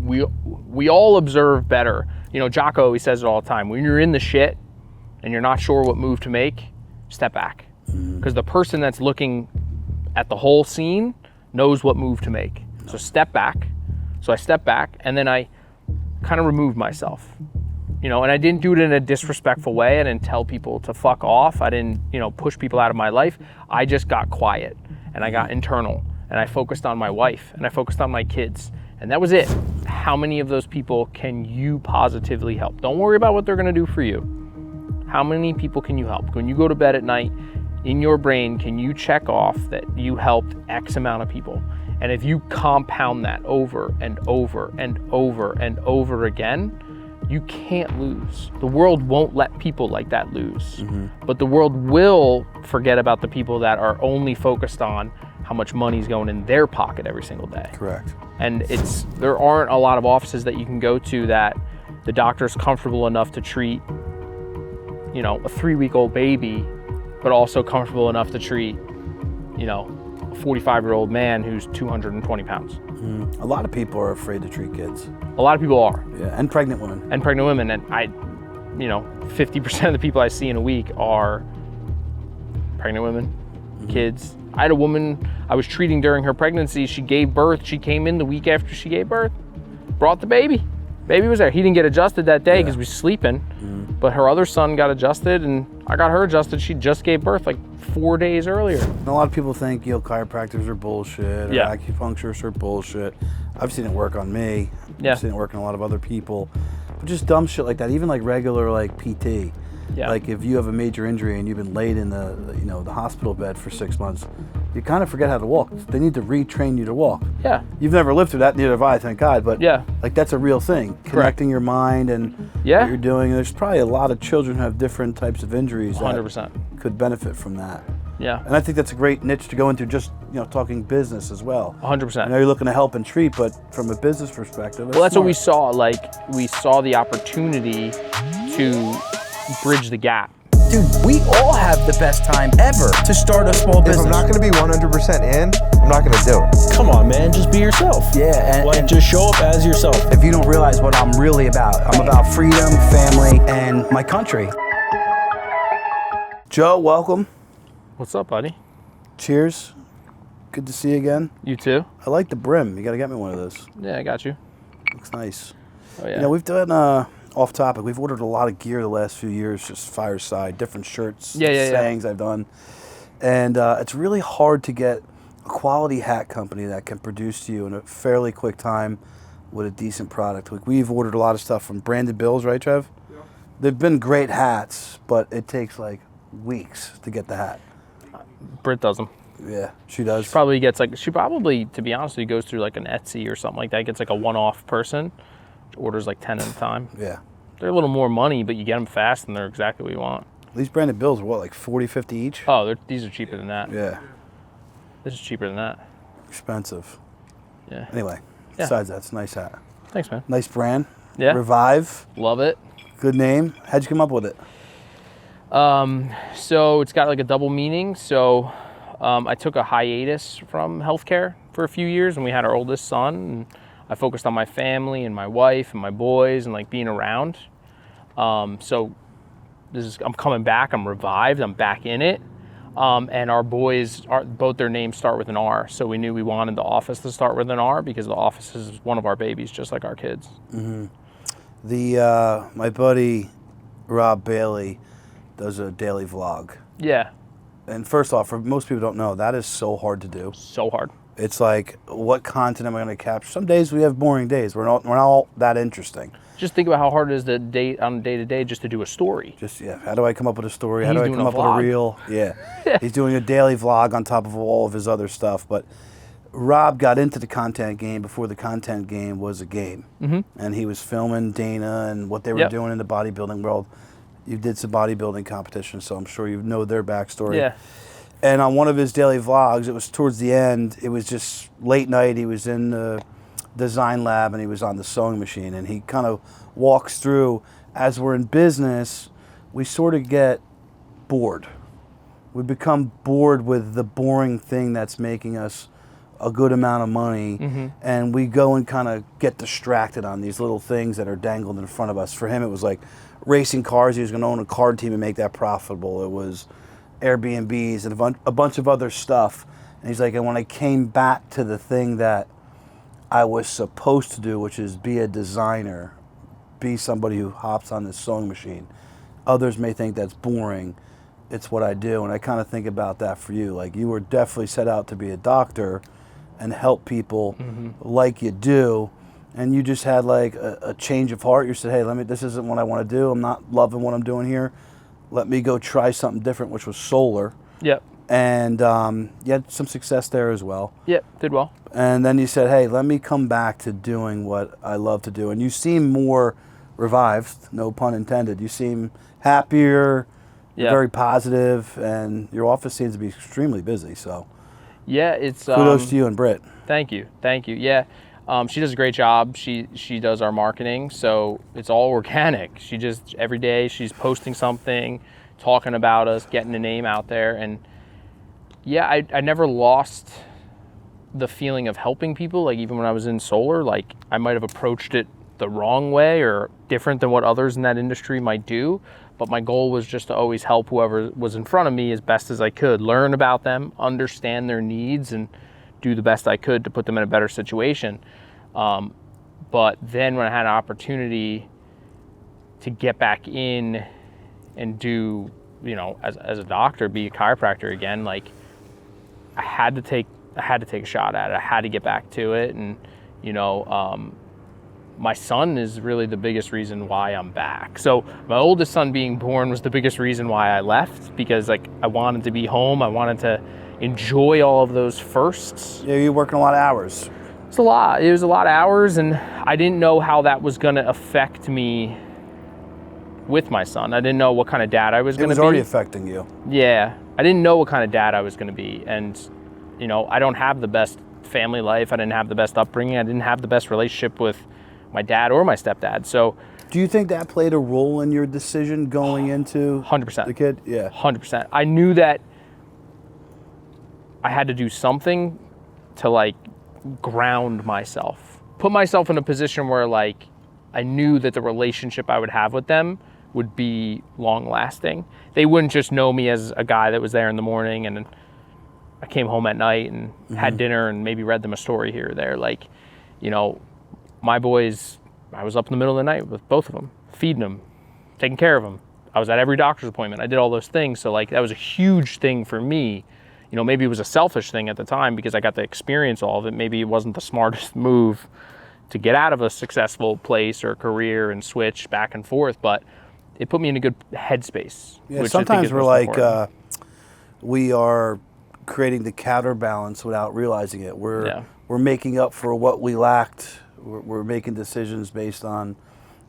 we all observe better. You know, Jocko always says it all the time. When you're in the shit and you're not sure what move to make, step back. Because the person that's looking at the whole scene knows what move to make. So step back. So I stepped back, and then I kind of removed myself. You know, and I didn't do it in a disrespectful way. I didn't tell people to fuck off. I didn't, you know, push people out of my life. I just got quiet, and I got internal, and I focused on my wife, and I focused on my kids, and that was it. How many of those people can you positively help? Don't worry about what they're gonna do for you. How many people can you help? When you go to bed at night, in your brain, can you check off that you helped X amount of people? And if you compound that over and over and over and over again, you can't lose. The world won't let people like that lose. But the world will forget about the people that are only focused on how much money's going in their pocket every single day. Correct. And there aren't a lot of offices that you can go to that the doctor's comfortable enough to treat, you know, a 3-week-old baby, but also comfortable enough to treat, you know, a 45-year-old man who's 220 pounds. A lot of people are afraid to treat kids. A lot of people are. Yeah, and pregnant women. And 50% of the people I see in a week are pregnant women, kids. I had a woman I was treating during her pregnancy. She gave birth. She came in the week after she gave birth, brought the baby. Baby was there. He didn't get adjusted that day because we was sleeping, but her other son got adjusted, and I got her adjusted. She just gave birth like 4 days earlier. And a lot of people think, you know, chiropractors are bullshit, or acupuncturists are bullshit. I've seen it work on me. I've seen it work on a lot of other people. But just dumb shit like that, even like regular like PT. Like if you have a major injury and you've been laid in the hospital bed for 6 months, you kind of forget how to walk. They need to retrain you to walk. You've never lived through that, neither have I, thank God. But like that's a real thing. Connecting your mind and what you're doing. And there's probably a lot of children who have different types of injuries 100%. that could benefit from that. And I think that's a great niche to go into, just, you know, talking business as well. 100%. I know you're looking to help and treat, but from a business perspective, well, that's what we saw. Like, we saw the opportunity to bridge the gap. Dude, we all have the best time ever to start a small business. If I'm not going to be 100% in, I'm not going to do it. Come on, man, just be yourself. Yeah, and just show up as yourself. If you don't realize what I'm really about, I'm about freedom, family, and my country. Joe, welcome. What's up, buddy? Cheers. Good to see you again. You too. I like the brim. You got to get me one of those. Yeah, I got you. Looks nice. Oh, yeah. You know, we've done, off topic, we've ordered a lot of gear the last few years, just Fireside, different shirts, sayings I've done. And it's really hard to get a quality hat company that can produce to you in a fairly quick time with a decent product. Like, we've ordered a lot of stuff from Branded Bills, right, Trev? Yeah. They've been great hats, but it takes like weeks to get the hat. Britt does them. Yeah, she does. She probably, to be honest with you, goes through like an Etsy or something like that. Gets like a one-off person, orders like 10 at a time. Yeah. They're a little more money, but you get them fast and they're exactly what you want. These Branded Bills are what, like 40, 50 each? Oh, these are cheaper than that. Yeah. This is cheaper than that. Expensive. Yeah. Anyway, besides that, it's a nice hat. Thanks, man. Nice brand. Yeah. Revive. Love it. Good name. How'd you come up with it? So it's got like a double meaning. So I took a hiatus from healthcare for a few years when we had our oldest son, and I focused on my family and my wife and my boys and like being around. So I'm coming back, I'm revived, I'm back in it. And our boys, both their names start with an R. So we knew we wanted the office to start with an R because the office is one of our babies, just like our kids. Mm-hmm. My buddy, Rob Bailey, does a daily vlog. Yeah. And first off, for most people don't know, that is so hard to do. So hard. It's like, what content am I going to capture? Some days we have boring days. We're not all that interesting. Just think about how hard it is on day to day just to do a story. How do I come up with a story? How do I come up with a reel? Yeah. He's doing a daily vlog on top of all of his other stuff. But Rob got into the content game before the content game was a game. Mm-hmm. And he was filming Dana and what they were doing in the bodybuilding world. You did some bodybuilding competition, so I'm sure you know their backstory. Yeah. And on one of his daily vlogs, it was towards the end, it was just late night, he was in the design lab and he was on the sewing machine, and he kind of walks through, as we're in business, we sort of get bored. We become bored with the boring thing that's making us a good amount of money, and we go and kind of get distracted on these little things that are dangled in front of us. For him, it was like racing cars. He was going to own a card team and make that profitable. It was Airbnbs and a bunch of other stuff. And he's like, and when I came back to the thing that I was supposed to do, which is be a designer, be somebody who hops on this sewing machine. Others may think that's boring. It's what I do. And I kind of think about that for you. Like, you were definitely set out to be a doctor and help people like you do. And you just had like a change of heart. You said, hey, this isn't what I want to do. I'm not loving what I'm doing here. Let me go try something different, which was solar. Yep. And you had some success there as well. Yep, did well. And then you said, hey, let me come back to doing what I love to do. And you seem more revived, no pun intended. You seem happier, you're very positive, and your office seems to be extremely busy. So yeah, it's kudos to you and Britt. Thank you. Yeah, she does a great job. She does our marketing, so it's all organic. She just every day she's posting something, talking about us, getting the name out there. And yeah, I never lost the feeling of helping people. Like, even when I was in solar, like, I might have approached it the wrong way or different than what others in that industry might do, but my goal was just to always help whoever was in front of me as best as I could, learn about them, understand their needs, and do the best I could to put them in a better situation. But then when I had an opportunity to get back in and do, as a doctor, be a chiropractor again, like, I had to take a shot at it. I had to get back to it. And, my son is really the biggest reason why I'm back. So my oldest son being born was the biggest reason why I left, because like, I wanted to be home. I wanted to enjoy all of those firsts. Yeah, you're working a lot of hours. It's a lot. It was a lot of hours, and I didn't know how that was going to affect me with my son. I didn't know what kind of dad I was going to be. It was already affecting you. Yeah. I didn't know what kind of dad I was going to be. And, I don't have the best family life. I didn't have the best upbringing. I didn't have the best relationship with my dad or my stepdad. So, do you think that played a role in your decision going into 100%. The kid? Yeah. 100%. I knew that I had to do something to like ground myself, put myself in a position where like I knew that the relationship I would have with them would be long lasting. They wouldn't just know me as a guy that was there in the morning and I came home at night and had dinner and maybe read them a story here or there. Like, my boys, I was up in the middle of the night with both of them, feeding them, taking care of them. I was at every doctor's appointment. I did all those things. So like, that was a huge thing for me. Maybe it was a selfish thing at the time because I got to experience all of it. Maybe it wasn't the smartest move to get out of a successful place or career and switch back and forth, but it put me in a good headspace. Yeah, which sometimes we're like, important. we are creating the counterbalance without realizing it. We're making up for what we lacked. We're making decisions based on,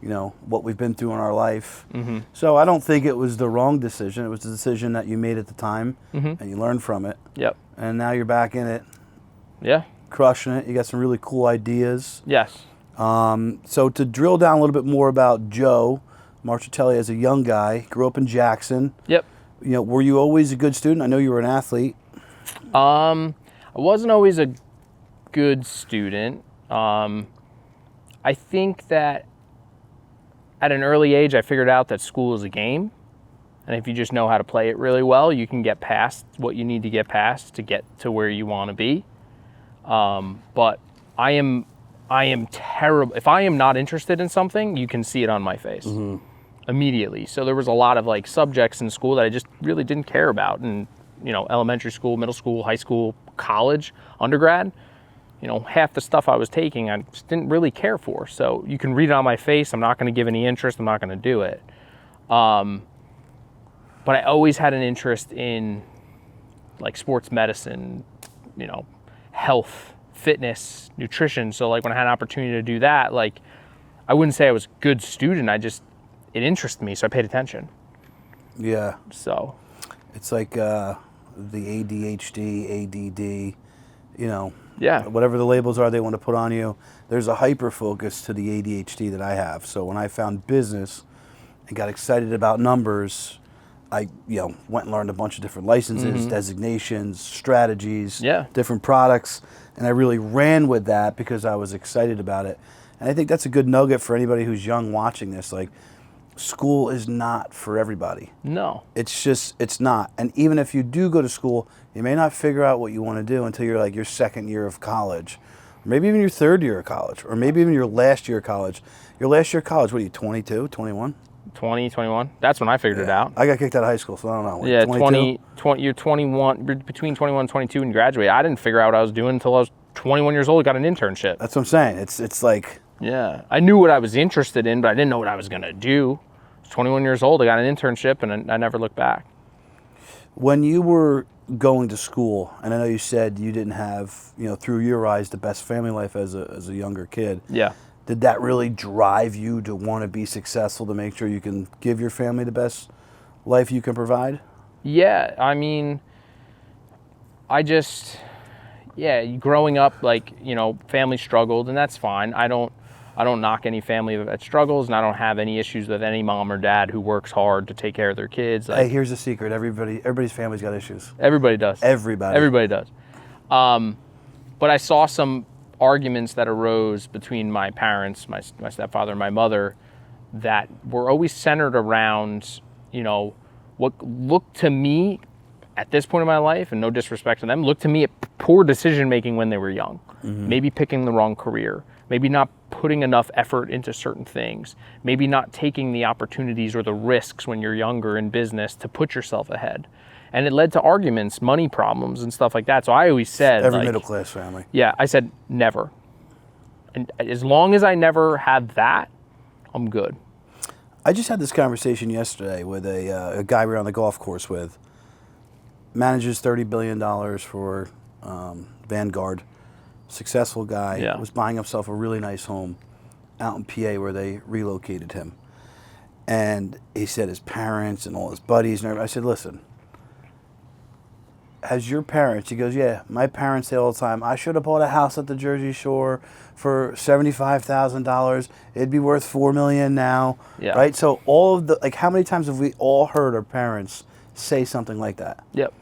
what we've been through in our life. So I don't think it was the wrong decision. It was the decision that you made at the time, and you learned from it. Yep. And now you're back in it. Yeah. Crushing it. You got some really cool ideas. Yes. So to drill down a little bit more about Joe Marchitelli as a young guy, grew up in Jackson. Yep. Were you always a good student? I know you were an athlete. I wasn't always a good student. I think that at an early age, I figured out that school is a game. And if you just know how to play it really well, you can get past what you need to get past to get to where you want to be. But I am terrible. If I am not interested in something, you can see it on my face immediately. So there was a lot of like subjects in school that I just really didn't care about. And, elementary school, middle school, high school, college, undergrad, half the stuff I was taking, I just didn't really care for. So you can read it on my face. I'm not going to give any interest. I'm not going to do it. But I always had an interest in like sports medicine, health, fitness, nutrition. So like when I had an opportunity to do that, like I wouldn't say I was a good student. it interested me. So I paid attention. Yeah. So it's like the ADHD, ADD, yeah, whatever the labels are they want to put on you. There's a hyper focus to the ADHD that I have. So when I found business and got excited about numbers, I went and learned a bunch of different licenses, designations, strategies, Yeah. different products, and I really ran with that because I was excited about it. And I think that's a good nugget for anybody who's young watching this. Like, school is not for everybody. No. It's not. And even if you do go to school, you may not figure out what you want to do until you're like your second year of college, or maybe even your third year of college, or maybe even your last year of college. Your last year of college, what are you, 22, 21? 20, 21. That's when I figured it out. I got kicked out of high school, so I don't know. Like Yeah, 22? 20, you're 21, between 21 and 22 and graduate. I didn't figure out what I was doing until I was 21 years old, got an internship. That's what I'm saying. It's like... Yeah. I knew what I was interested in, but I didn't know what I was going to do. I was 21 years old, I got an internship, and I never looked back. When you were going to school, and I know you said you didn't have, through your eyes, the best family life as a younger kid. Yeah. Did that really drive you to want to be successful, to make sure you can give your family the best life you can provide? Yeah, I mean, growing up, family struggled, and that's fine. I don't knock any family that struggles, and I don't have any issues with any mom or dad who works hard to take care of their kids. Hey, here's the secret. Everybody's family's got issues. Everybody does. Everybody does. But I saw some arguments that arose between my parents, my stepfather and my mother, that were always centered around, what looked to me at this point in my life, and no disrespect to them, looked to me at poor decision making when they were young. Maybe picking the wrong career, maybe not putting enough effort into certain things, maybe not taking the opportunities or the risks when you're younger in business to put yourself ahead. And it led to arguments, money problems, and stuff like that. So I always said, every middle class family. Yeah, I said never. And as long as I never had that, I'm good. I just had this conversation yesterday with a guy we were on the golf course with. Manages $30 billion for Vanguard. Successful guy. Yeah. Was buying himself a really nice home out in PA where they relocated him. And he said his parents and all his buddies and everything. I said, listen, has your parents, he goes, yeah, my parents say all the time, I should have bought a house at the Jersey Shore for $75,000. It'd be worth $4 million now. Yeah. Right? So all of the, how many times have we all heard our parents say something like that? Yep.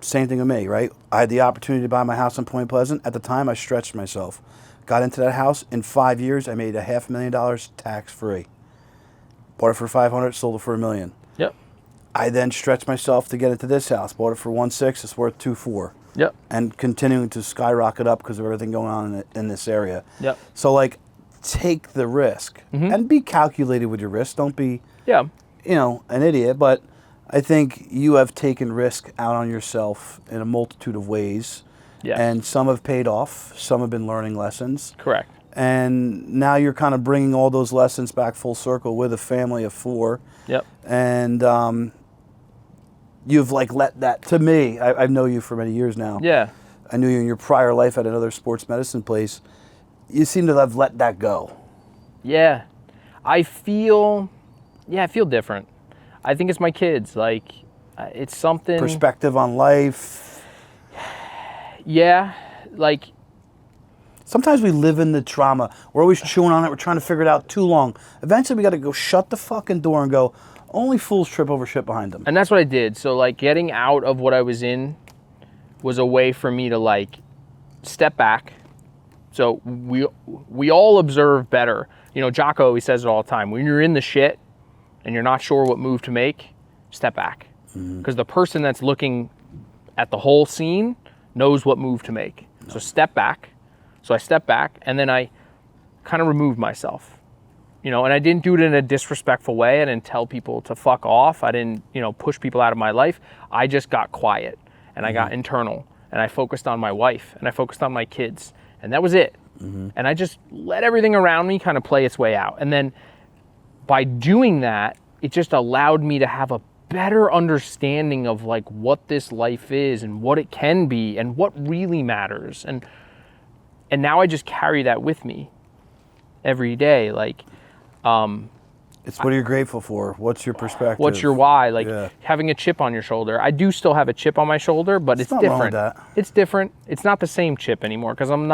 Same thing with me, right? I had the opportunity to buy my house in Point Pleasant. At the time, I stretched myself. Got into that house. In 5 years, I made $500,000 tax-free. Bought it for $500,000, sold it for $1 million. Yep. I then stretched myself to get into this house. Bought it for $1.6. It's worth $2.4. Yep. And continuing to skyrocket up because of everything going on in this area. Yep. So, take the risk and be calculated with your risk. Don't be, an idiot. But I think you have taken risk out on yourself in a multitude of ways. Yes. And some have paid off. Some have been learning lessons. Correct. And now you're kind of bringing all those lessons back full circle with a family of 4. Yep. And you've let that, to me, I know you for many years now. Yeah. I knew you in your prior life at another sports medicine place. You seem to have let that go. Yeah. I feel different. I think it's my kids. It's something. Perspective on life. Yeah. Sometimes we live in the trauma. We're always chewing on it. We're trying to figure it out too long. Eventually, we got to go shut the fucking door and go, only fools trip over shit behind them. And that's what I did. So, getting out of what I was in was a way for me to, step back. So, we all observe better. Jocko always says it all the time. When you're in the shit and you're not sure what move to make, step back. Because the person that's looking at the whole scene knows what move to make. So, step back. So I stepped back, and then I kind of removed myself, and I didn't do it in a disrespectful way. I didn't tell people to fuck off. I didn't, push people out of my life. I just got quiet, and I got internal, and I focused on my wife, and I focused on my kids, and that was it. And I just let everything around me kind of play its way out. And then by doing that, it just allowed me to have a better understanding of what this life is and what it can be and what really matters. And now I just carry that with me every day. It's what are you grateful for? What's your perspective? What's your why? Having a chip on your shoulder. I do still have a chip on my shoulder, but it's different. Wrong with that. It's different. It's not the same chip anymore because I am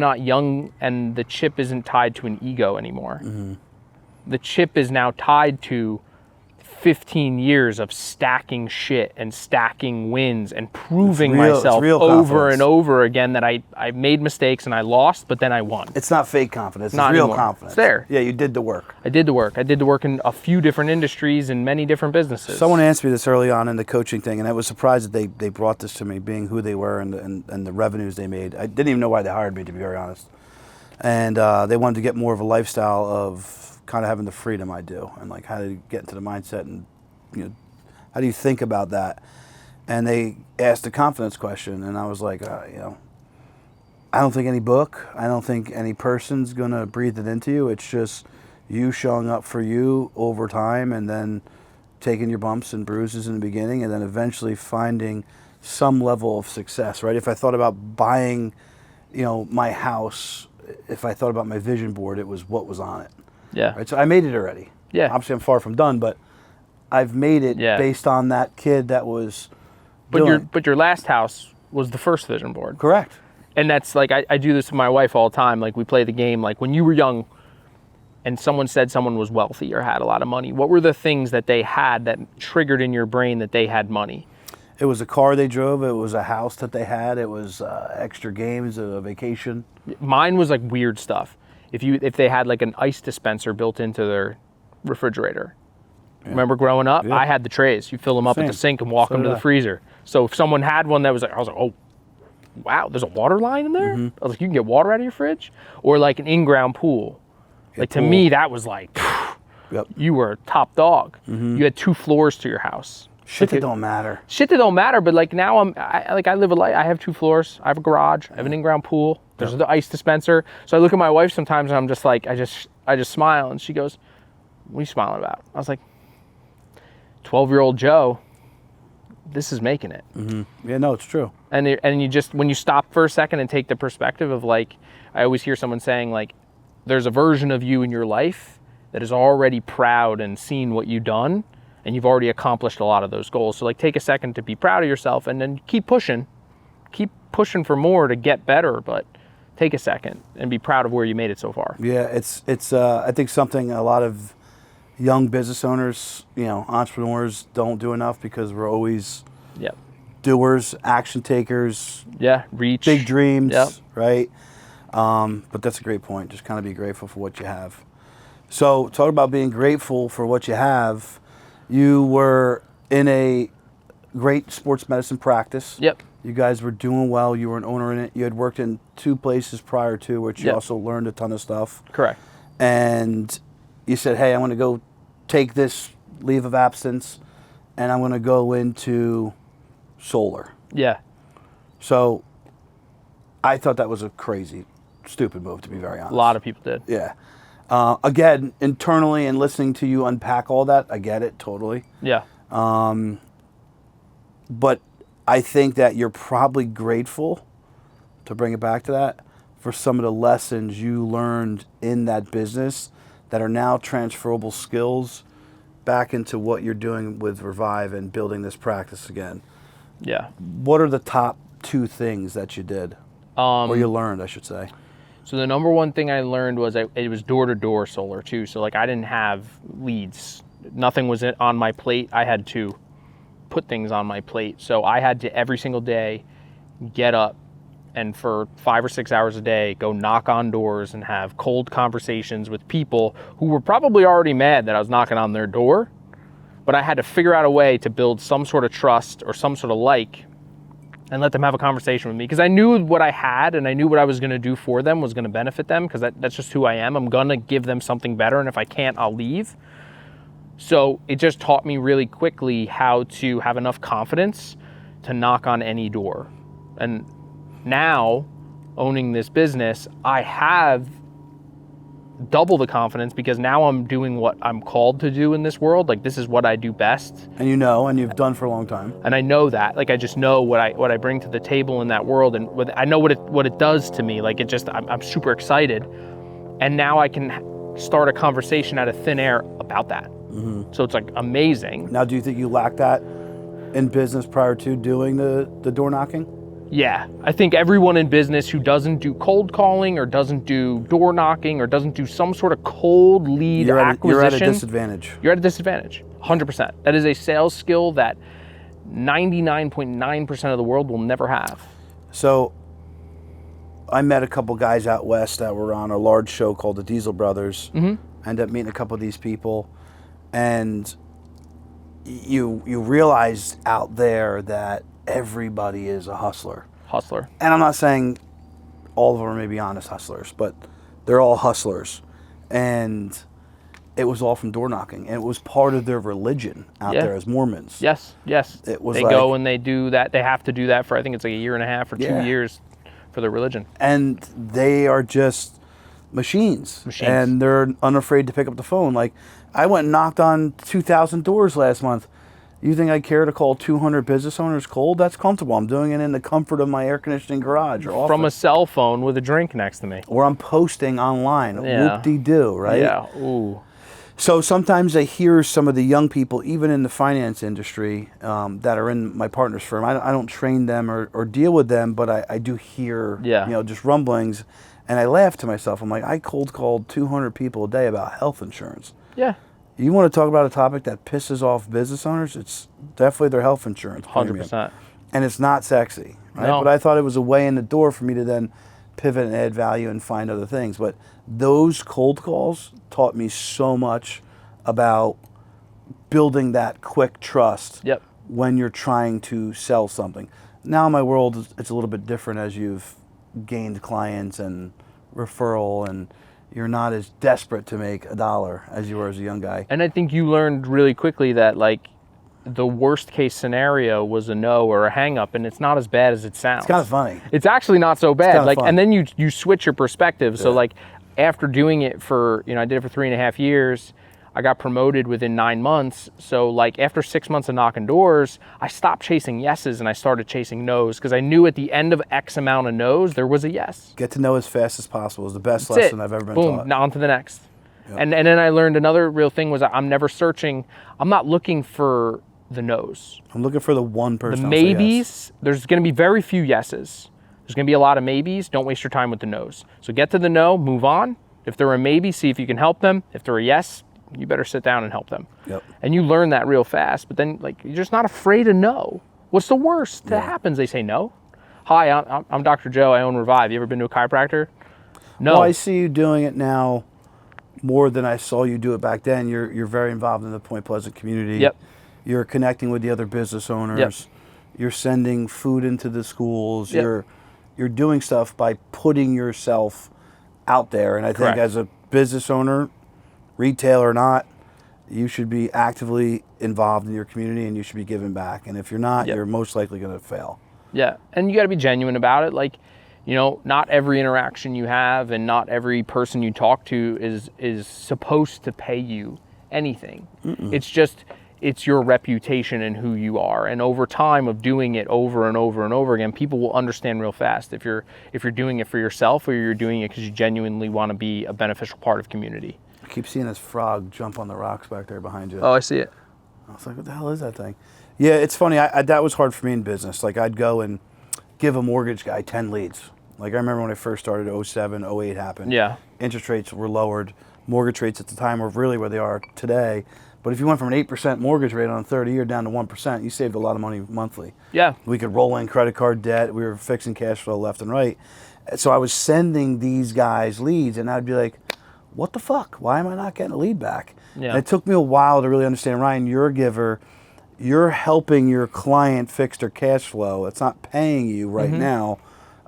not young, and the chip isn't tied to an ego anymore. The chip is now tied to 15 years of stacking shit and stacking wins and proving real- it's myself real over confidence. and over again that I made mistakes and I lost, but then I won. It's not fake confidence. Not it's real anymore. confidence. It's there. Yeah, you did the work. I did the work. I did the work in a few different industries and many different businesses. Someone asked me this early on in the coaching thing, and I was surprised that they brought this to me, being who they were and the revenues they made. I didn't even know why they hired me, to be very honest. And they wanted to get more of a lifestyle of kind of having the freedom I do, and like how to get into the mindset, and how do you think about that? And they asked a confidence question, and I was like, I don't think any book, I don't think any person's gonna breathe it into you. It's just you showing up for you over time, and then taking your bumps and bruises in the beginning, and then eventually finding some level of success, right? If I thought about buying, my house, if I thought about my vision board, it was what was on it. Yeah. Right. So I made it already. Yeah. Obviously, I'm far from done, but I've made it based on that kid that was. But your last house was the first vision board. Correct. And that's like, I do this with my wife all the time. Like, we play the game. Like, when you were young and someone said someone was wealthy or had a lot of money, what were the things that they had that triggered in your brain that they had money? It was a car they drove. It was a house that they had. It was extra games, a vacation. Mine was like weird stuff. If they had like an ice dispenser built into their refrigerator. Yeah. Remember growing up? Yeah. I had the trays. You fill them up at the sink and walk them to the freezer. So if someone had one that was like, I was like, oh, wow, there's a water line in there? I was like, you can get water out of your fridge? Or like an in-ground pool. Like to me, that was like, you were top dog. You had 2 floors to your house. Shit that don't matter. Shit that don't matter, but like now I live a life. I have 2 floors. I have a garage. I have an in-ground pool. There's the ice dispenser. So I look at my wife sometimes and I'm just like, I just smile, and she goes, what are you smiling about? I was like, 12-year-old Joe, this is making it. Yeah, no, it's true. And you just, when you stop for a second and take the perspective of like, I always hear someone saying like, there's a version of you in your life that is already proud and seen what you've done, and you've already accomplished a lot of those goals. So like, take a second to be proud of yourself, and then keep pushing for more to get better, but take a second and be proud of where you made it so far. Yeah, it's I think something a lot of young business owners, entrepreneurs don't do enough, because we're always doers, action takers. Yeah, reach. Big dreams, right? But that's a great point. Just kind of be grateful for what you have. So talk about being grateful for what you have. You were in a great sports medicine practice. Yep. You guys were doing well. You were an owner in it. You had worked in 2 places prior to, which you also learned a ton of stuff. Correct. And you said, hey, I'm going to go take this leave of absence, and I'm going to go into solar. Yeah. So I thought that was a crazy, stupid move, to be very honest. A lot of people did. Yeah. Again, internally and listening to you unpack all that, I get it totally. Yeah. But I think that you're probably grateful, to bring it back to that, for some of the lessons you learned in that business that are now transferable skills back into what you're doing with Revive and building this practice again. Yeah. What are the top 2 things that you did? Or you learned, I should say. So the number one thing I learned was it was door-to-door solar too. So like, I didn't have leads. Nothing was on my plate. I had to put things on my plate. So I had to every single day get up and for 5 or 6 hours a day go knock on doors and have cold conversations with people who were probably already mad that I was knocking on their door. But I had to figure out a way to build some sort of trust or some sort of and let them have a conversation with me, because I knew what I had and I knew what I was going to do for them was going to benefit them, because that's just who I am. I'm going to give them something better, and if I can't, I'll leave. So it just taught me really quickly how to have enough confidence to knock on any door. And now, owning this business, I have double the confidence, because now I'm doing what I'm called to do in this world. Like, this is what I do best. And and you've done for a long time. And I know that. Like, I just know what I bring to the table in that world, and I know what it does to me. Like, I'm super excited. And now I can start a conversation out of thin air about that. So it's like amazing. Now, do you think you lacked that in business prior to doing the door knocking? Yeah, I think everyone in business who doesn't do cold calling or doesn't do door knocking or doesn't do some sort of cold lead acquisition. You're at a disadvantage. You're at a disadvantage. 100%. That is a sales skill that 99.9% of the world will never have. So I met a couple guys out west that were on a large show called the Diesel Brothers. I ended up meeting a couple of these people, and you realize out there that everybody is a hustler. And I'm not saying all of them are maybe honest hustlers, but they're all hustlers. And it was all from door knocking, and it was part of their religion out there as Mormons. Yes. It was they go and they do that. They have to do that for, I think it's like a year and a half or 2 years for their religion. And they are just machines. And they're unafraid to pick up the phone. Like, I went and knocked on 2,000 doors last month. You think I care to call 200 business owners cold? That's comfortable. I'm doing it in the comfort of my air conditioning garage or office. From a cell phone with a drink next to me. Or I'm posting online. Whoop-de-doo, right? Yeah. Ooh. So sometimes I hear some of the young people, even in the finance industry, that are in my partner's firm. I don't train them or deal with them, but I do hear, just rumblings. And I laugh to myself. I'm like, I cold called 200 people a day about health insurance. Yeah. You want to talk about a topic that pisses off business owners? It's definitely their health insurance. 100%. And it's not sexy, right? No. But I thought it was a way in the door for me to then pivot and add value and find other things. But those cold calls taught me so much about building that quick trust when you're trying to sell something. Now in my world, it's a little bit different as you've gained clients and referral, and you're not as desperate to make a dollar as you were as a young guy. And I think you learned really quickly that, like, the worst case scenario was a no or a hang up, and it's not as bad as it sounds. It's kind of funny. It's actually not so bad. Like, fun. and then you switch your perspective. So like, after doing it for, I did it for 3.5 years. I got promoted within 9 months. So like, after 6 months of knocking doors, I stopped chasing yeses and I started chasing nos, because I knew at the end of X amount of nos, there was a yes. Get to know as fast as possible is the best lesson I've ever been taught. Boom, now on to the next. And then I learned another real thing was I'm never searching. I'm not looking for the no's. I'm looking for the one person. The maybes, there's going to be very few yeses. There's going to be a lot of maybes. Don't waste your time with the no's. So get to the no, move on. If they're a maybe, see if you can help them. If they're a yes, you better sit down and help them. And you learn that real fast, but then like, you're just not afraid of no. What's the worst that happens? They say no. Hi, I'm Dr. Joe. I own Revive. You ever been to a chiropractor? No. Well, I see you doing it now more than I saw you do it back then. You're very involved in the Point Pleasant community. You're connecting with the other business owners. You're sending food into the schools. You're doing stuff by putting yourself out there. And I think as a business owner, retail or not, you should be actively involved in your community and you should be giving back. And if you're not, you're most likely going to fail. Yeah, and you got to be genuine about it. Like, not every interaction you have and not every person you talk to is supposed to pay you anything. It's your reputation and who you are. And over time of doing it over and over and over again, people will understand real fast if you're doing it for yourself or you're doing it because you genuinely want to be a beneficial part of community. I keep seeing this frog jump on the rocks back there behind you. Oh, I see it. I was like, what the hell is that thing? Yeah, it's funny. That was hard for me in business. Like, I'd go and give a mortgage guy 10 leads. Like, I remember when I first started, 07, 08 happened. Interest rates were lowered. Mortgage rates at the time were really where they are today. But if you went from an 8% mortgage rate on a 30-year down to 1%, you saved a lot of money monthly. We could roll in credit card debt. We were fixing cash flow left and right. So I was sending these guys leads, and I'd be like, what the fuck? Why am I not getting a lead back? And it took me a while to really understand, Ryan, you're a giver. You're helping your client fix their cash flow. It's not paying you right now.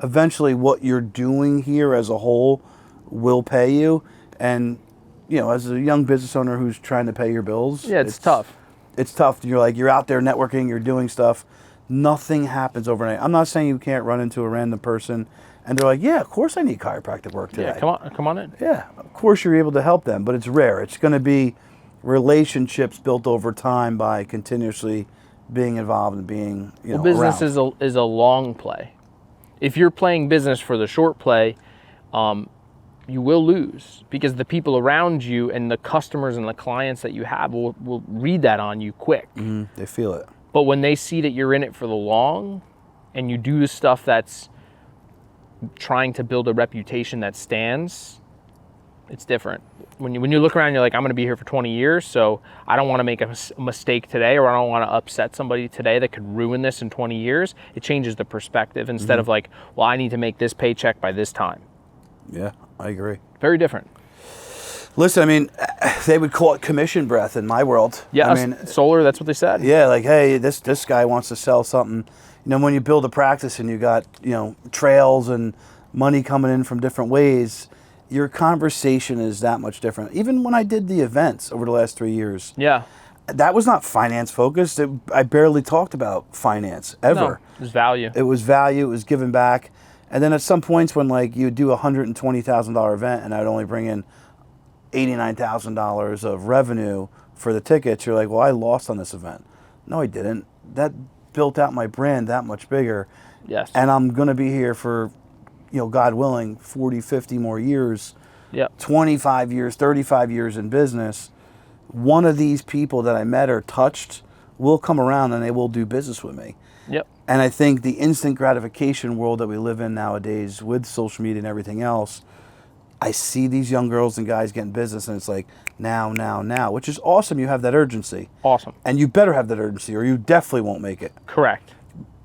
Eventually, what you're doing here as a whole will pay you. And, as a young business owner who's trying to pay your bills. It's tough. It's tough. You're out there networking, you're doing stuff. Nothing happens overnight. I'm not saying you can't run into a random person and they're like, yeah, of course I need chiropractic work today. Yeah, come on in. Yeah, of course you're able to help them, but it's rare. It's going to be relationships built over time by continuously being involved and being, business around. is a long play. If you're playing business for the short play, you will lose because the people around you and the customers and the clients that you have will read that on you quick. They feel it. But when they see that you're in it for the long and you do the stuff that's trying to build a reputation that stands, It's different. When you look around, you're like, I'm going to be here for 20 years, so I don't want to make a mistake today, or I don't want to upset somebody today that could ruin this in 20 years. It changes the perspective instead of like, well, I need to make this paycheck by this time. Yeah, I agree. Very different. Listen, I mean, they would call it commission breath in my world. Yeah, I mean, solar, that's what they said. Yeah, like, hey, this guy wants to sell something. You know, when you build a practice and you got, trails and money coming in from different ways, your conversation is that much different. Even when I did the events over the last 3 years. Yeah. That was not finance focused. I barely talked about finance ever. No, it was value. It was value. It was giving back. And then at some points when like you would do a $120,000 event and I'd only bring in $89,000 of revenue for the tickets, you're like, well, I lost on this event. No, I didn't. That built out my brand that much bigger. Yes. And I'm going to be here for, God willing, 40, 50 more years. Yep. 25 years, 35 years in business. One of these people that I met or touched will come around and they will do business with me. Yep. And I think the instant gratification world that we live in nowadays with social media and everything else, I see these young girls and guys getting business and it's like, now, which is awesome. You have that urgency. Awesome. And you better have that urgency or you definitely won't make it. Correct.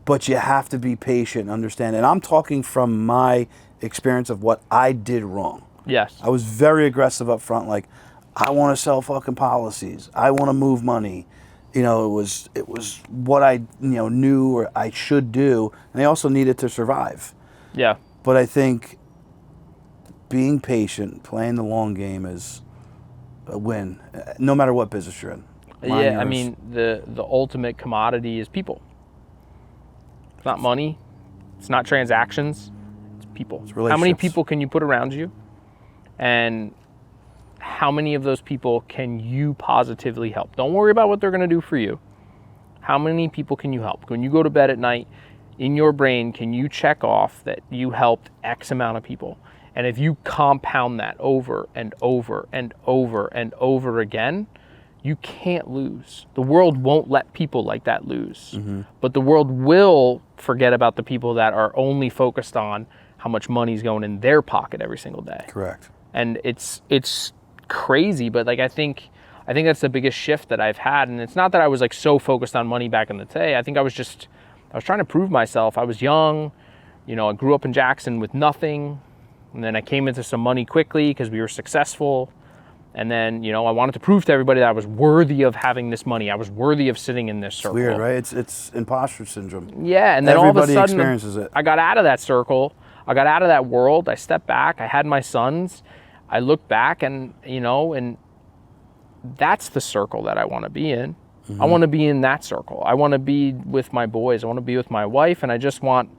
But you have to be patient and understand. And I'm talking from my experience of what I did wrong. Yes. I was very aggressive up front. Like, I want to sell fucking policies. I want to move money. It was what I knew or I should do. And I also needed to survive. Yeah. But I think being patient, playing the long game is a win, no matter what business you're in. I mean, the ultimate commodity is people. It's not money. It's not transactions. It's people. It's how many relationships. people can you put around you? And how many of those people can you positively help? Don't worry about what they're going to do for you. How many people can you help? When you go to bed at night, in your brain, can you check off that you helped X amount of people? And if you compound that over and over and over and over again, you can't lose. The world won't let people like that lose. Mm-hmm. But the world will forget about the people that are only focused on how much money's going in their pocket every single day. Correct. And it's crazy, but like I think that's the biggest shift that I've had. And it's not that I was like so focused on money back in the day. I think I was trying to prove myself. I was young, I grew up in Jackson with nothing. And then I came into some money quickly because we were successful. And then, I wanted to prove to everybody that I was worthy of having this money. I was worthy of sitting in this circle. It's weird, right? It's imposter syndrome. Yeah, and then everybody all of a sudden, experiences it. I got out of that circle. I got out of that world. I stepped back. I had my sons. I looked back and, and that's the circle that I want to be in. Mm-hmm. I want to be in that circle. I want to be with my boys. I want to be with my wife. And I just want,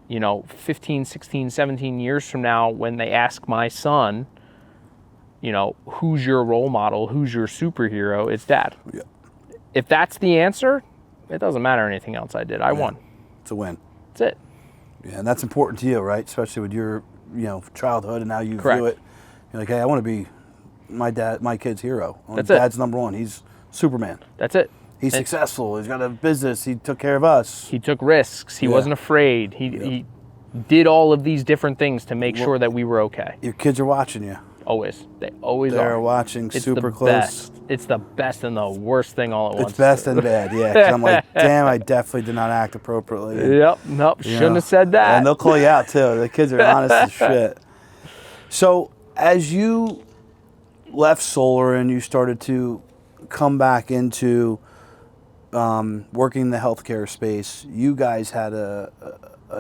15, 16, 17 years from now, when they ask my son, who's your role model? Who's your superhero? It's dad. Yeah. If that's the answer, it doesn't matter anything else I did. I won. It's a win. That's it. Yeah, and that's important to you, right? Especially with your, childhood and how you Correct. view it. You're like, hey, I want to be my kid's hero. That's Dad's number one. He's Superman. That's it. He's successful. He's got a business. He took care of us. He took risks. He wasn't afraid. He did all of these different things to make sure that we were okay. Your kids are watching you. Always. They always They're are. watching It's super the close. Best. It's the best and the worst thing all at once. It's best and bad, yeah. 'Cause I'm like, damn, I definitely did not act appropriately. And, Yep. Nope. Shouldn't have said that. And they'll call you out too. The kids are honest as shit. So as you left solar and you started to come back into working in the healthcare space, you guys had a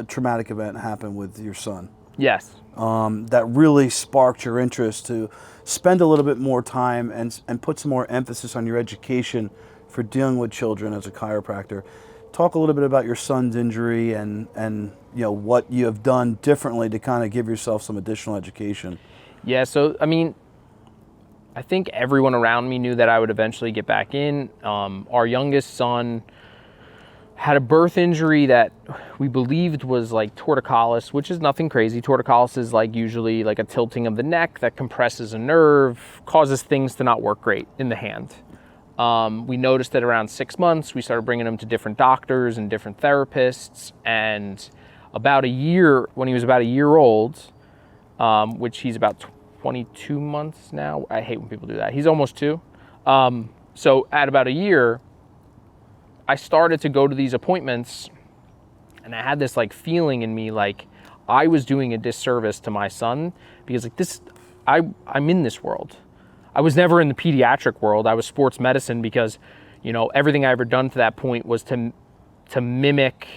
traumatic event happen with your son. Yes. That really sparked your interest to spend a little bit more time and put some more emphasis on your education for dealing with children as a chiropractor. Talk a little bit about your son's injury and what you have done differently to kind of give yourself some additional education. Yeah, so, I think everyone around me knew that I would eventually get back in. Our youngest son had a birth injury that we believed was like torticollis, which is nothing crazy. Torticollis is like usually like a tilting of the neck that compresses a nerve, causes things to not work great in the hand. We noticed that around 6 months, we started bringing him to different doctors and different therapists. And about a year, when he was about a year old, which he's about 22 months now. I hate when people do that. He's almost 2. So at about a year, I started to go to these appointments, and I had this like feeling in me like I was doing a disservice to my son, because like I'm in this world. I was never in the pediatric world. I was sports medicine because, you know, everything I ever done to that point was to mimic,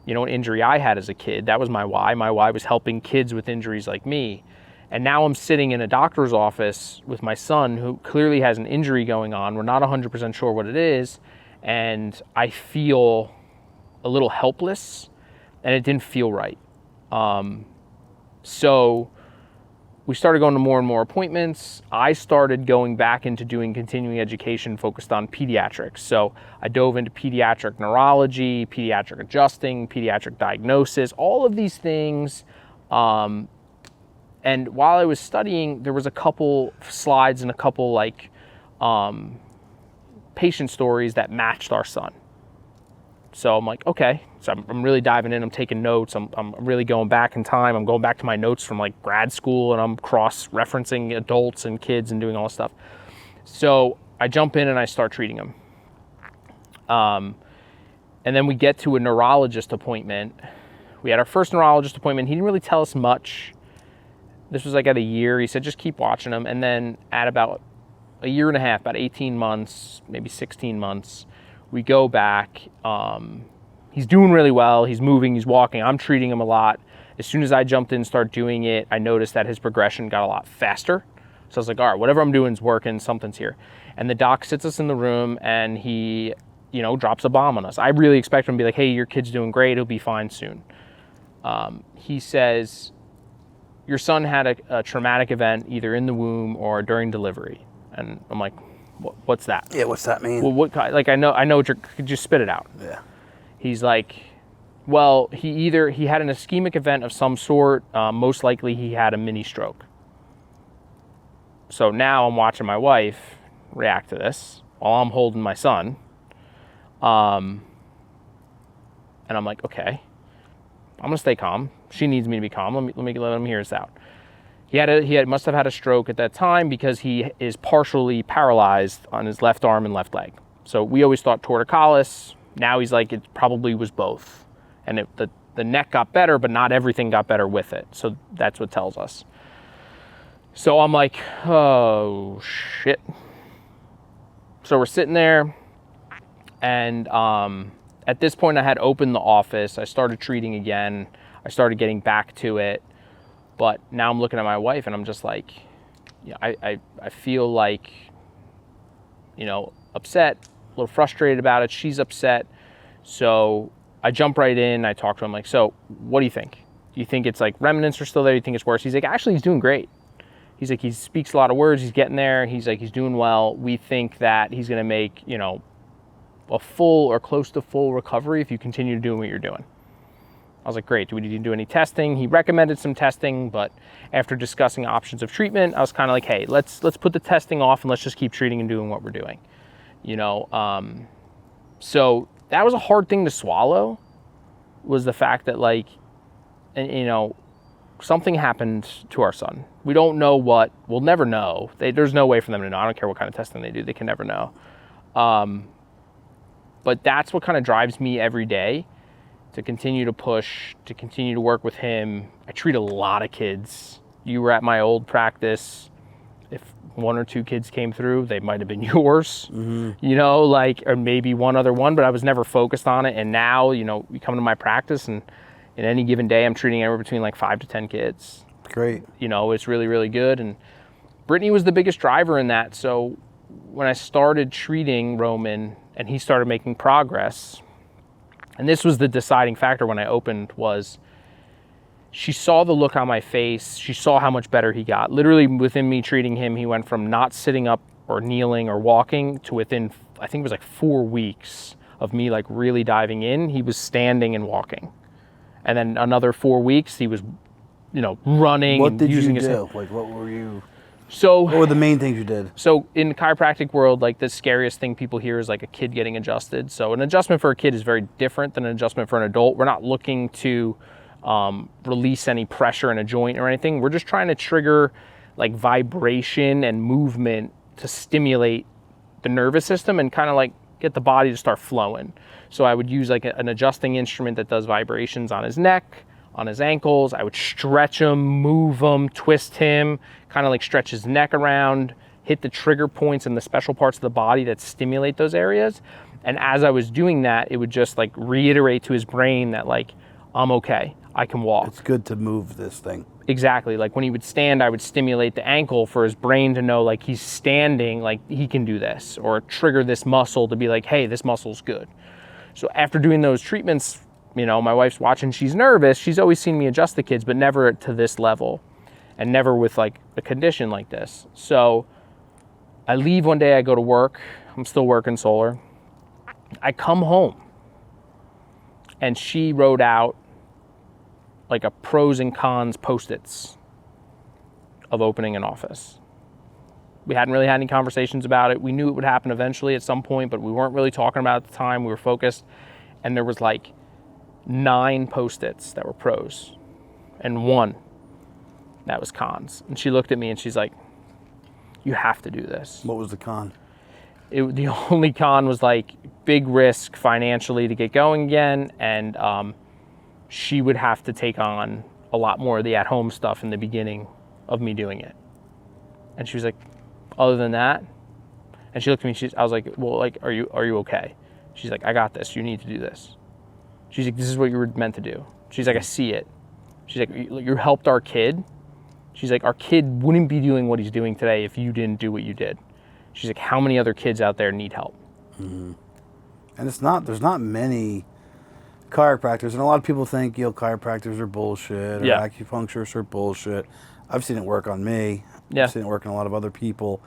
you know, an injury I had as a kid. That was my why. My why was helping kids with injuries like me. And now I'm sitting in a doctor's office with my son who clearly has an injury going on. We're not 100% sure what it is. And I feel a little helpless, and it didn't feel right. So we started going to more and more appointments. I started going back into doing continuing education focused on pediatrics. So I dove into pediatric neurology, pediatric adjusting, pediatric diagnosis, all of these things. And while I was studying, there was a couple slides and a couple like patient stories that matched our son. So I'm like, okay. So I'm really diving in. I'm taking notes. I'm really going back in time. I'm going back to my notes from like grad school, and I'm cross-referencing adults and kids and doing all this stuff. So I jump in and I start treating him. And then we get to a neurologist appointment. We had our first neurologist appointment. He didn't really tell us much. This was like at a year. He said, just keep watching him. And then at about a year and a half, about 18 months, maybe 16 months, we go back. He's doing really well. He's moving, he's walking. I'm treating him a lot. As soon as I jumped in and started doing it, I noticed that his progression got a lot faster. So I was like, all right, whatever I'm doing is working, something's here. And the doc sits us in the room and he, you know, drops a bomb on us. I really expect him to be like, hey, your kid's doing great. He'll be fine soon. He says, your son had a traumatic event either in the womb or during delivery. And I'm like, what's that? Yeah, what's that mean? Well, what kind? Like, I know what you're, just spit it out. Yeah. He's like, well, he had an ischemic event of some sort. Most likely he had a mini stroke. So now I'm watching my wife react to this while I'm holding my son. And I'm like, okay, I'm gonna stay calm. She needs me to be calm. Let him hear this out. He must have had a stroke at that time because he is partially paralyzed on his left arm and left leg. So we always thought torticollis. Now he's like, it probably was both. And the neck got better, but not everything got better with it. So that's what tells us. So I'm like, oh, shit. So we're sitting there. And at this point, I had opened the office. I started treating again. I started getting back to it. But now I'm looking at my wife, and I'm just like, yeah, I feel like, you know, upset, a little frustrated about it. She's upset. So I jump right in. I talk to him like, so what do you think? Do you think it's like remnants are still there? Do you think it's worse? He's like, actually, he's doing great. He's like, he speaks a lot of words. He's getting there. He's like, he's doing well. We think that he's going to make, you know, a full or close to full recovery if you continue doing what you're doing. I was like, great. Do we need to do any testing? He recommended some testing, but after discussing options of treatment, I was kind of like, hey, let's put the testing off and let's just keep treating and doing what we're doing. You know, so that was a hard thing to swallow, was the fact that, like, and, you know, something happened to our son. We don't know what. We'll never know. There's no way for them to know. I don't care what kind of testing they do. They can never know. But that's what kind of drives me every day, to continue to push, to continue to work with him. I treat a lot of kids. You were at my old practice. If one or two kids came through, they might have been yours, you know, like, or maybe one other one, but I was never focused on it. And now, you know, you come to my practice and in any given day, I'm treating anywhere between like 5 to 10 kids. Great. You know, it's really, really good. And Brittany was the biggest driver in that. So when I started treating Roman and he started making progress, and this was the deciding factor when I opened, was she saw the look on my face. She saw how much better he got. Literally within me treating him, he went from not sitting up or kneeling or walking to within, I think it was like 4 weeks of me like really diving in, he was standing and walking. And then another 4 weeks, he was, you know, running and using his What did you do? Like, what were you... So, what were the main things you did? So in the chiropractic world, like, the scariest thing people hear is like a kid getting adjusted. So an adjustment for a kid is very different than an adjustment for an adult. We're not looking to release any pressure in a joint or anything. We're just trying to trigger like vibration and movement to stimulate the nervous system and kind of like get the body to start flowing. So I would use like an adjusting instrument that does vibrations on his neck, on his ankles. I would stretch him, move him, twist him, kind of like stretch his neck around, hit the trigger points and the special parts of the body that stimulate those areas. And as I was doing that, it would just like reiterate to his brain that like, I'm okay, I can walk. It's good to move this thing. Exactly. Like when he would stand, I would stimulate the ankle for his brain to know like he's standing, like he can do this, or trigger this muscle to be like, hey, this muscle's good. So after doing those treatments, you know, my wife's watching, she's nervous. She's always seen me adjust the kids, but never to this level and never with like a condition like this. So I leave one day, I go to work. I'm still working solar. I come home and she wrote out like a pros and cons Post-its of opening an office. We hadn't really had any conversations about it. We knew it would happen eventually at some point, but we weren't really talking about it at the time. We were focused, and there was like 9 Post-its that were pros and 1 that was cons. And she looked at me and she's like, you have to do this. What was the con? The only con was like big risk financially to get going again, and she would have to take on a lot more of the at-home stuff in the beginning of me doing it. And she was like, other than that, and she looked at me, I was like, well, like, are you okay? She's like, I got this, you need to do this. She's like, this is what you were meant to do. She's like, I see it. She's like, you helped our kid. She's like, our kid wouldn't be doing what he's doing today if you didn't do what you did. She's like, how many other kids out there need help? Mm-hmm. And there's not many chiropractors, and a lot of people think, chiropractors are bullshit, or acupuncturists are bullshit. I've seen it work on me. Yeah. I've seen it work on a lot of other people.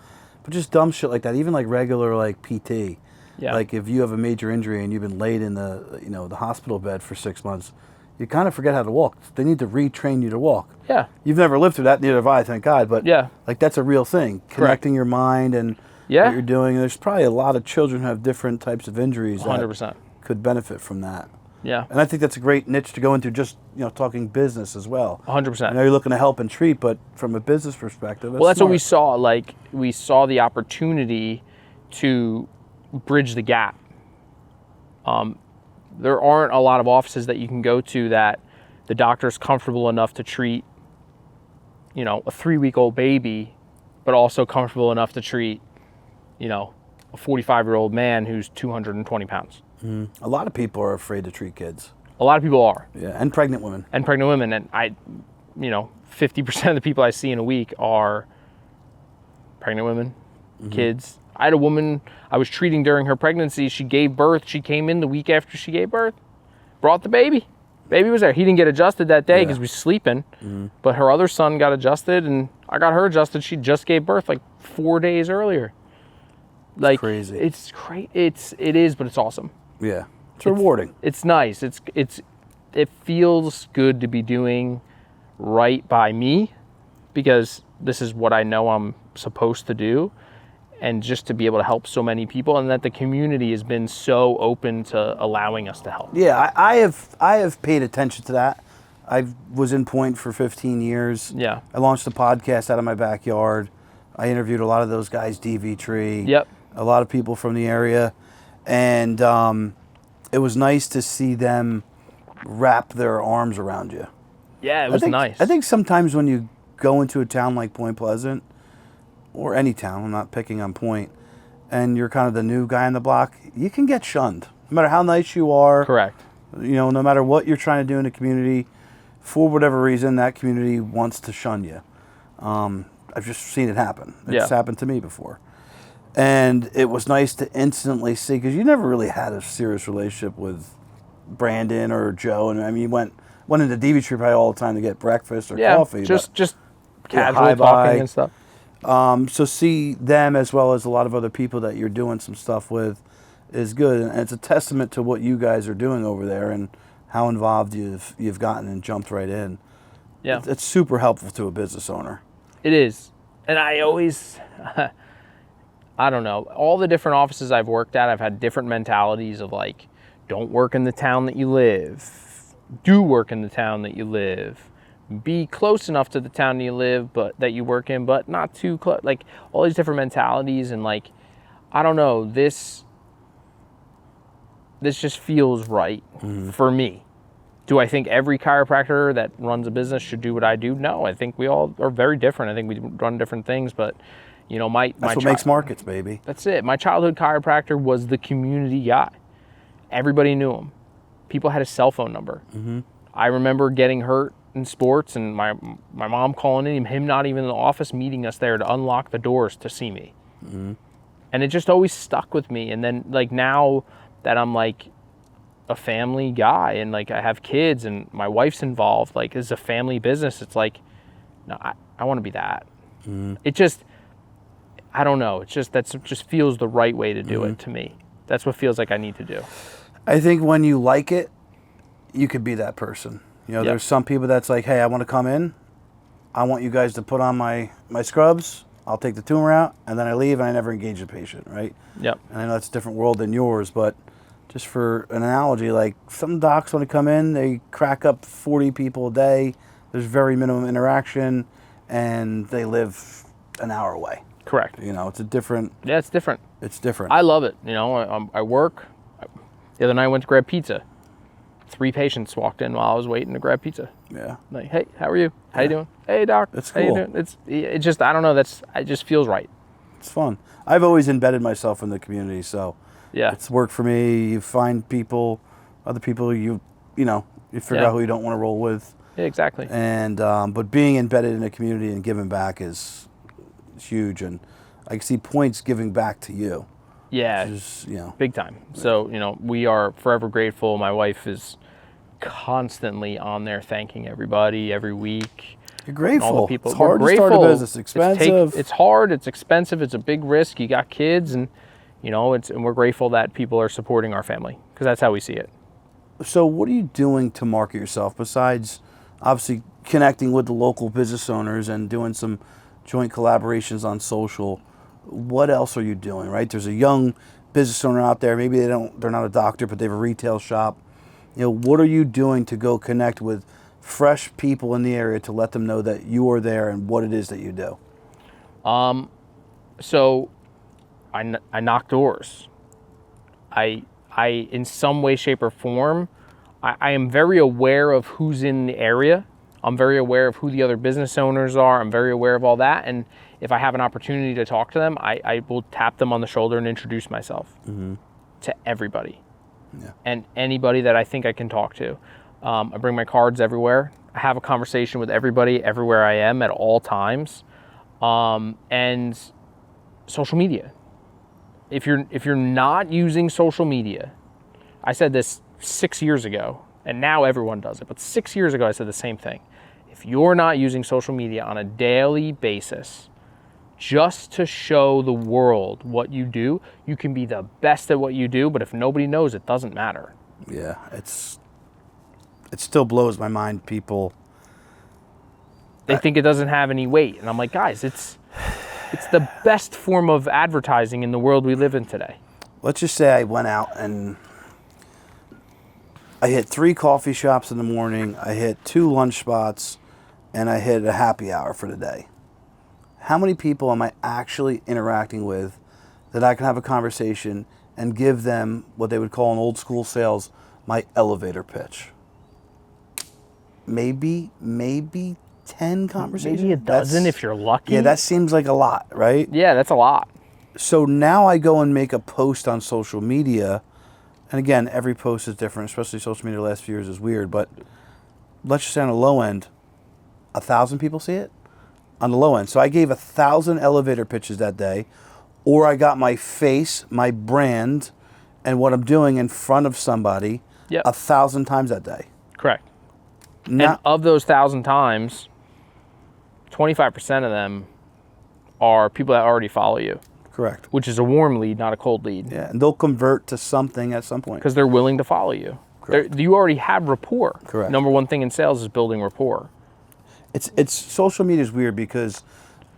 But just dumb shit like that, even like regular like PT. Yeah. Like if you have a major injury and you've been laid in the hospital bed for 6 months, you kind of forget how to walk. They need to retrain you to walk. Yeah. You've never lived through that, neither have I, thank God. But like that's a real thing. Connecting your mind and what you're doing. There's probably a lot of children who have different types of injuries 100%. that could benefit from that. Yeah. And I think that's a great niche to go into, just talking business as well. 100%. I know you're looking to help and treat, but from a business perspective, that's what we saw. Like we saw the opportunity to bridge the gap. There aren't a lot of offices that you can go to that the doctor's comfortable enough to treat, a 3-week-old baby, but also comfortable enough to treat, a 45-year-old man who's 220 pounds. Mm. A lot of people are afraid to treat kids. A lot of people are. Yeah, and pregnant women. And 50% of the people I see in a week are pregnant women, kids. I had a woman I was treating during her pregnancy. She gave birth. She came in the week after she gave birth, brought the baby. Baby was there. He didn't get adjusted that day because he was sleeping, but her other son got adjusted, and I got her adjusted. She just gave birth like 4 days earlier. Like crazy. It's crazy. It is, but it's awesome. Yeah, it's rewarding. It's nice. It feels good to be doing right by me, because this is what I know I'm supposed to do, and just to be able to help so many people, and that the community has been so open to allowing us to help. Yeah, I have paid attention to that. I was in Point for 15 years. Yeah. I launched a podcast out of my backyard. I interviewed a lot of those guys, DV Tree. Yep. A lot of people from the area. And it was nice to see them wrap their arms around you. Yeah, it was nice. I think sometimes when you go into a town like Point Pleasant, or any town, I'm not picking on Point, and you're kind of the new guy on the block, you can get shunned. No matter how nice you are. Correct. No matter what you're trying to do in the community, for whatever reason, that community wants to shun you. I've just seen it happen. It's happened to me before. And it was nice to instantly see, because you never really had a serious relationship with Brandon or Joe. And I mean, you went into DV Tree probably all the time to get breakfast or coffee. Just casual talking and stuff. So see them as well as a lot of other people that you're doing some stuff with is good. And it's a testament to what you guys are doing over there and how involved you've gotten and jumped right in. Yeah. It's super helpful to a business owner. It is. And I always, I don't know, all the different offices I've worked at, I've had different mentalities of like, don't work in the town that you live. Do work in the town that you live. be close enough to the town you live, but that you work in, but not too close. Like all these different mentalities, and like, I don't know, this just feels right for me. Do I think every chiropractor that runs a business should do what I do? No, I think we all are very different. I think we run different things, but you know, that's what makes markets, baby. That's it. My childhood chiropractor was the community guy. Everybody knew him. People had his cell phone number. I remember getting hurt in sports and my mom calling him not even in the office, meeting us there to unlock the doors to see me. And it just always stuck with me. And then like now that I'm like a family guy and like I have kids and my wife's involved, like it's a family business. It's like, no, I want to be that. It just, I don't know. It's just, just feels the right way to do it to me. That's what feels like I need to do. I think when you like it, you could be that person. You know, there's some people that's like, hey, I want to come in. I want you guys to put on my scrubs. I'll take the tumor out, and then I leave, and I never engage the patient, right? Yep. And I know that's a different world than yours, but just for an analogy, like some docs want to come in, they crack up 40 people a day. There's very minimum interaction, and they live an hour away. Correct. You know, it's a different. Yeah, it's different. It's different. I love it. You know, I work. The other night I went to grab pizza. 3 patients walked in while I was waiting to grab pizza. Yeah. Like, hey, how are you? How you doing? Hey, doc. That's how cool. you doing? It just, I don't know. It just feels right. It's fun. I've always embedded myself in the community, so yeah, it's worked for me. You find people, other people you figure out who you don't want to roll with. Yeah, exactly. And but being embedded in a community and giving back is huge, and I can see points giving back to you. Yeah, Just, big time. So, we are forever grateful. My wife is constantly on there thanking everybody every week. You're grateful. All the people. It's hard to start a business. It's expensive. It's hard. It's expensive. It's a big risk. You got kids, and and we're grateful that people are supporting our family because that's how we see it. So, what are you doing to market yourself besides obviously connecting with the local business owners and doing some joint collaborations on social? What else are you doing, right? There's a young business owner out there. Maybe they're not a doctor, but they have a retail shop. What are you doing to go connect with fresh people in the area to let them know that you are there and what it is that you do? So I knock doors. I in some way, shape, or form, I am very aware of who's in the area. I'm very aware of who the other business owners are. I'm very aware of all that. And if I have an opportunity to talk to them, I will tap them on the shoulder and introduce myself to everybody. Yeah. And anybody that I think I can talk to. I bring my cards everywhere. I have a conversation with everybody everywhere I am at all times. And social media. If you're not using social media, I said this 6 years ago, and now everyone does it, but 6 years ago I said the same thing. If you're not using social media on a daily basis just to show the world what you do, you can be the best at what you do, but if nobody knows, it doesn't matter. Yeah, it still blows my mind, people. They think it doesn't have any weight, and I'm like, guys, it's the best form of advertising in the world we live in today. Let's just say I went out and I hit 3 coffee shops in the morning, I hit 2 lunch spots, and I hit a happy hour for the day. How many people am I actually interacting with that I can have a conversation and give them what they would call in old school sales, my elevator pitch? Maybe 10 conversations? Maybe a dozen if you're lucky. Yeah, that seems like a lot, right? Yeah, that's a lot. So now I go and make a post on social media, and again, every post is different, especially social media the last few years is weird, but let's just say on the low end, 1,000 people see it on the low end. So I gave 1,000 elevator pitches that day, or I got my face, my brand, and what I'm doing in front of somebody 1,000 times that day. Correct. And of those 1,000 times, 25% of them are people that already follow you. Correct. Which is a warm lead, not a cold lead. Yeah, and they'll convert to something at some point. Because they're willing to follow you. You already have rapport. Correct. Number one thing in sales is building rapport. It's social media is weird because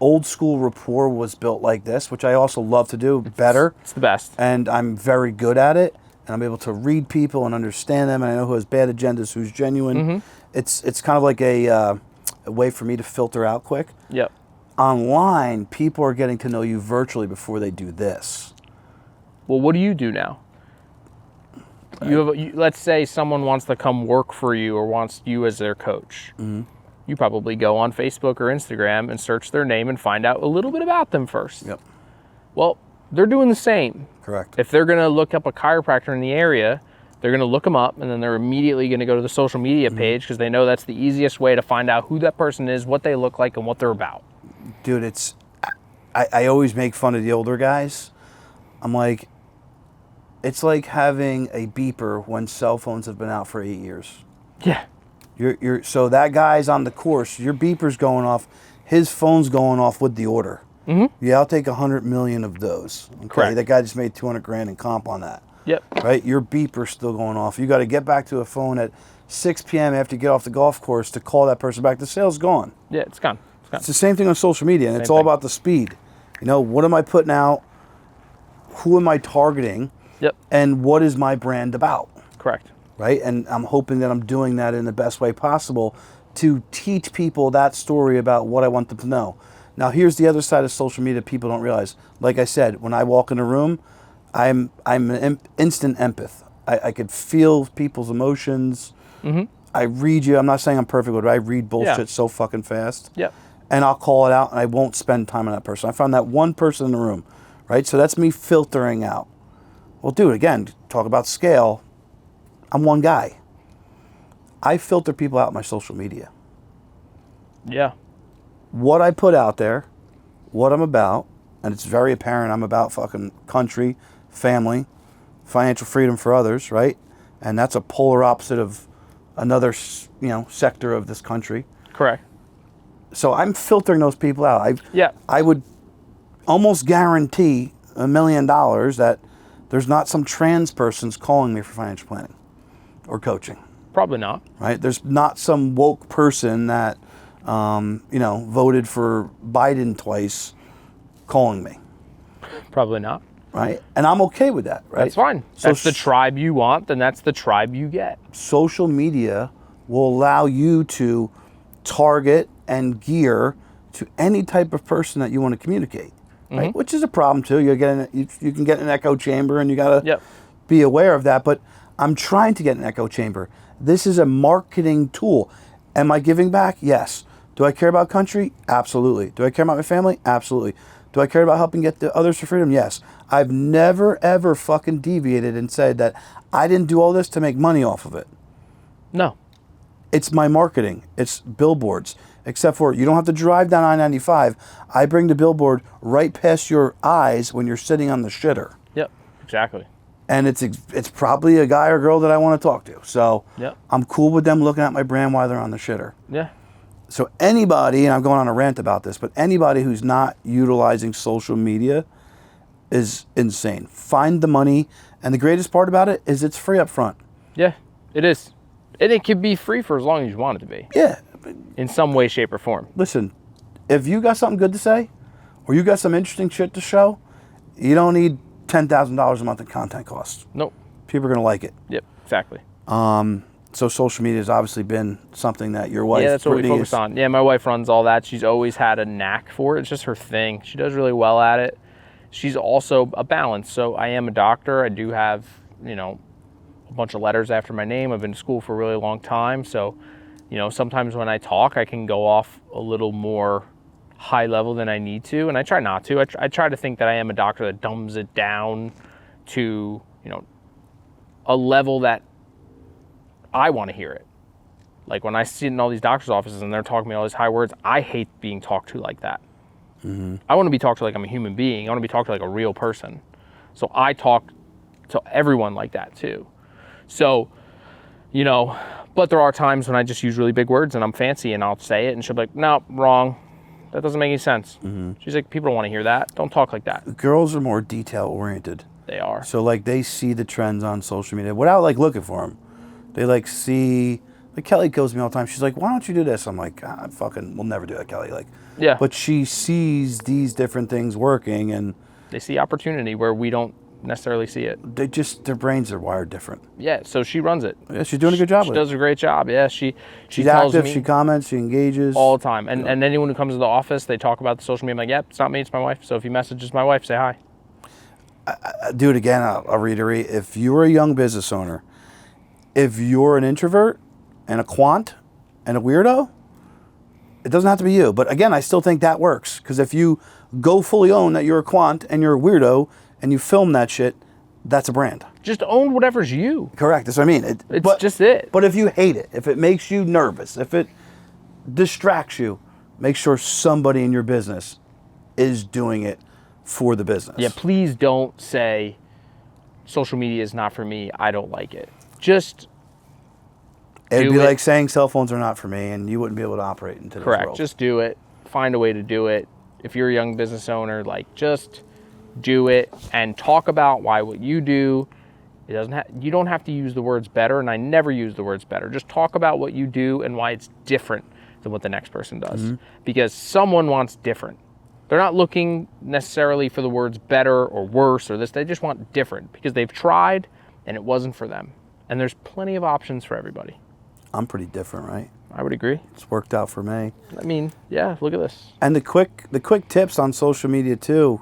old school rapport was built like this, which I also love to do better. It's the best. And I'm very good at it, and I'm able to read people and understand them, and I know who has bad agendas, who's genuine. It's kind of like a way for me to filter out quick. Yep. Online, people are getting to know you virtually before they do this. Well, what do you do now? Let's say someone wants to come work for you or wants you as their coach. Mm-hmm. You probably go on Facebook or Instagram and search their name and find out a little bit about them first. Yep. Well, they're doing the same. Correct. If they're going to look up a chiropractor in the area, they're going to look them up, and then they're immediately going to go to the social media page because they know that's the easiest way to find out who that person is, what they look like, and what they're about. Dude, I always make fun of the older guys. I'm like, it's like having a beeper when cell phones have been out for 8 years. Yeah. So that guy's on the course, your beeper's going off, his phone's going off with the order. Mm-hmm. Yeah, I'll take 100 million of those. Okay, correct. That guy just made 200 grand in comp on that. Yep. Right? Your beeper's still going off. You got to get back to a phone at 6 p.m. after you get off the golf course to call that person back. The sale's gone. Yeah, it's gone. It's the same thing on social media, and it's all about the speed. You know, what am I putting out? Who am I targeting? Yep. And what is my brand about? Correct. Right? And I'm hoping that I'm doing that in the best way possible to teach people that story about what I want them to know. Now, here's the other side of social media people don't realize. Like I said, when I walk in a room, I'm an instant empath. I could feel people's emotions. Mm-hmm. I read you. I'm not saying I'm perfect, but I read bullshit so fucking fast. Yep. And I'll call it out, and I won't spend time on that person. I found that one person in the room, right? So that's me filtering out. Well, dude, again, talk about scale. I'm one guy. I filter people out on my social media. Yeah. What I put out there, what I'm about, and it's very apparent I'm about fucking country, family, financial freedom for others, right? And that's a polar opposite of another, sector of this country. Correct. So I'm filtering those people out. Yeah. I would almost guarantee $1 million that there's not some trans person's calling me for financial planning or coaching. Probably not. Right? There's not some woke person that, voted for Biden twice calling me. Probably not. Right? And I'm okay with that, right? That's fine. So that's the tribe you want, then that's the tribe you get. Social media will allow you to target and gear to any type of person that you want to communicate, right? Mm-hmm. Which is a problem too. You can get an echo chamber, and you got to be aware of that. But I'm trying to get an echo chamber. This is a marketing tool. Am I giving back? Yes. Do I care about country? Absolutely. Do I care about my family? Absolutely. Do I care about helping get the others for freedom? Yes. I've never, ever fucking deviated and said that I didn't do all this to make money off of it. No. It's my marketing. It's billboards. Except for you don't have to drive down I-95. I bring the billboard right past your eyes when you're sitting on the shitter. Yep, exactly. And it's probably a guy or girl that I want to talk to. So I'm cool with them looking at my brand while they're on the shitter. Yeah. So anybody, and I'm going on a rant about this, but anybody who's not utilizing social media is insane. Find the money, and the greatest part about it is it's free up front. Yeah, it is. And it can be free for as long as you want it to be. Yeah. In some way, shape, or form. Listen, if you got something good to say, or you got some interesting shit to show, you don't need $10,000 a month in content costs. Nope. People are going to like it. Yep, exactly. So social media has obviously been something that your wife... Yeah, that's what we focus on. Yeah, my wife runs all that. She's always had a knack for it. It's just her thing. She does really well at it. She's also a balance. So I am a doctor. I do have, a bunch of letters after my name. I've been to school for a really long time. So, sometimes when I talk, I can go off a little more high level than I need to. And I try not to. I try to think that I am a doctor that dumbs it down to, a level that I want to hear it. Like when I sit in all these doctors' offices and they're talking to me all these high words, I hate being talked to like that. Mm-hmm. I want to be talked to like I'm a human being. I want to be talked to like a real person. So I talk to everyone like that too. So, but there are times when I just use really big words and I'm fancy and I'll say it and she'll be like, no, wrong. That doesn't make any sense. Mm-hmm. She's like, people don't want to hear that. Don't talk like that. Girls are more detail oriented. They are. So like they see the trends on social media without like looking for them. They see, Kelly goes to me all the time. She's like, why don't you do this? I'm like, we'll never do that, Kelly. Yeah. But she sees these different things working and they see opportunity where we don't necessarily see it. Their brains are wired different. Yeah, so she runs it. Yeah, she's doing a good job She with it. does a great job. Yeah, she's active, me she comments, she engages. all the time. And anyone who comes to the office, they talk about the social media. I'm like, yep, it's not me, it's my wife. So if you message it's my wife, say hi. Do it again, I'll reiterate. If you're a young business owner, if you're an introvert and a quant and a weirdo, it doesn't have to be you. But again, I still think that works. Because if you go fully own that you're a quant and you're a weirdo and you film that shit, that's a brand. Just own whatever's you. Correct, that's what I mean. It's just it. But if you hate it, if it makes you nervous, if it distracts you, make sure somebody in your business is doing it for the business. Yeah, please don't say social media is not for me, I don't like it. Just It'd be like saying cell phones are not for me and you wouldn't be able to operate in today's correct. world. Just do it. Find a way to do it. If you're a young business owner, like just do it and talk about why what you do. You don't have to use the words better, and I never use the words better. Just talk about what you do and why it's different than what the next person does. Because someone wants different. They're not looking necessarily for the words better or worse or this. They just want different because they've tried and it wasn't for them. And there's plenty of options for everybody. I'm pretty different, right? I would agree. It's worked out for me. I mean, yeah, look at this. And the quick tips on social media too,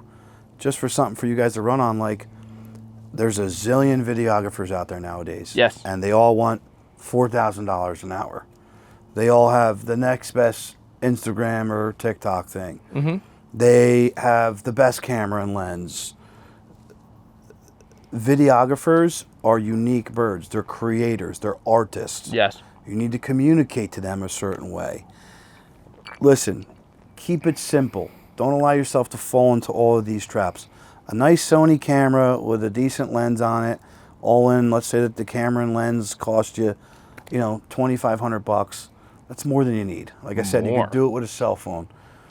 just for something for you guys to run on, like there's a zillion videographers out there nowadays. Yes. And they all want $4,000 an hour. They all have the next best Instagram or TikTok thing. Mm-hmm. They have the best camera and lens. Videographers are unique birds. They're creators. They're artists. Yes. You need to communicate to them a certain way. Listen, keep it simple. Don't allow yourself to fall into all of these traps. A nice Sony camera with a decent lens on it, all in, let's say that the camera and lens cost you, $2,500. That's more than you need. Like I said, you can do it with a cell phone.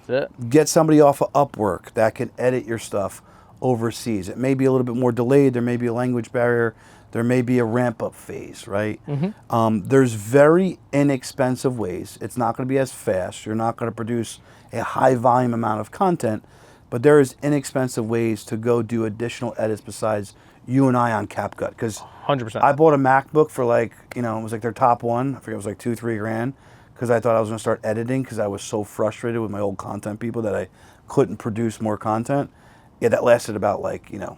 That's it. Get somebody off of Upwork that can edit your stuff overseas. It may be a little bit more delayed. There may be a language barrier. There may be a ramp-up phase, right? Mm-hmm. There's very inexpensive ways. It's not going to be as fast. You're not going to produce a high volume amount of content, but there is inexpensive ways to go do additional edits besides you and I on CapCut. Because 100%. I bought a MacBook for it was like their top one. I forget, it was like $2-3 grand because I thought I was going to start editing because I was so frustrated with my old content people that I couldn't produce more content. Yeah, that lasted about a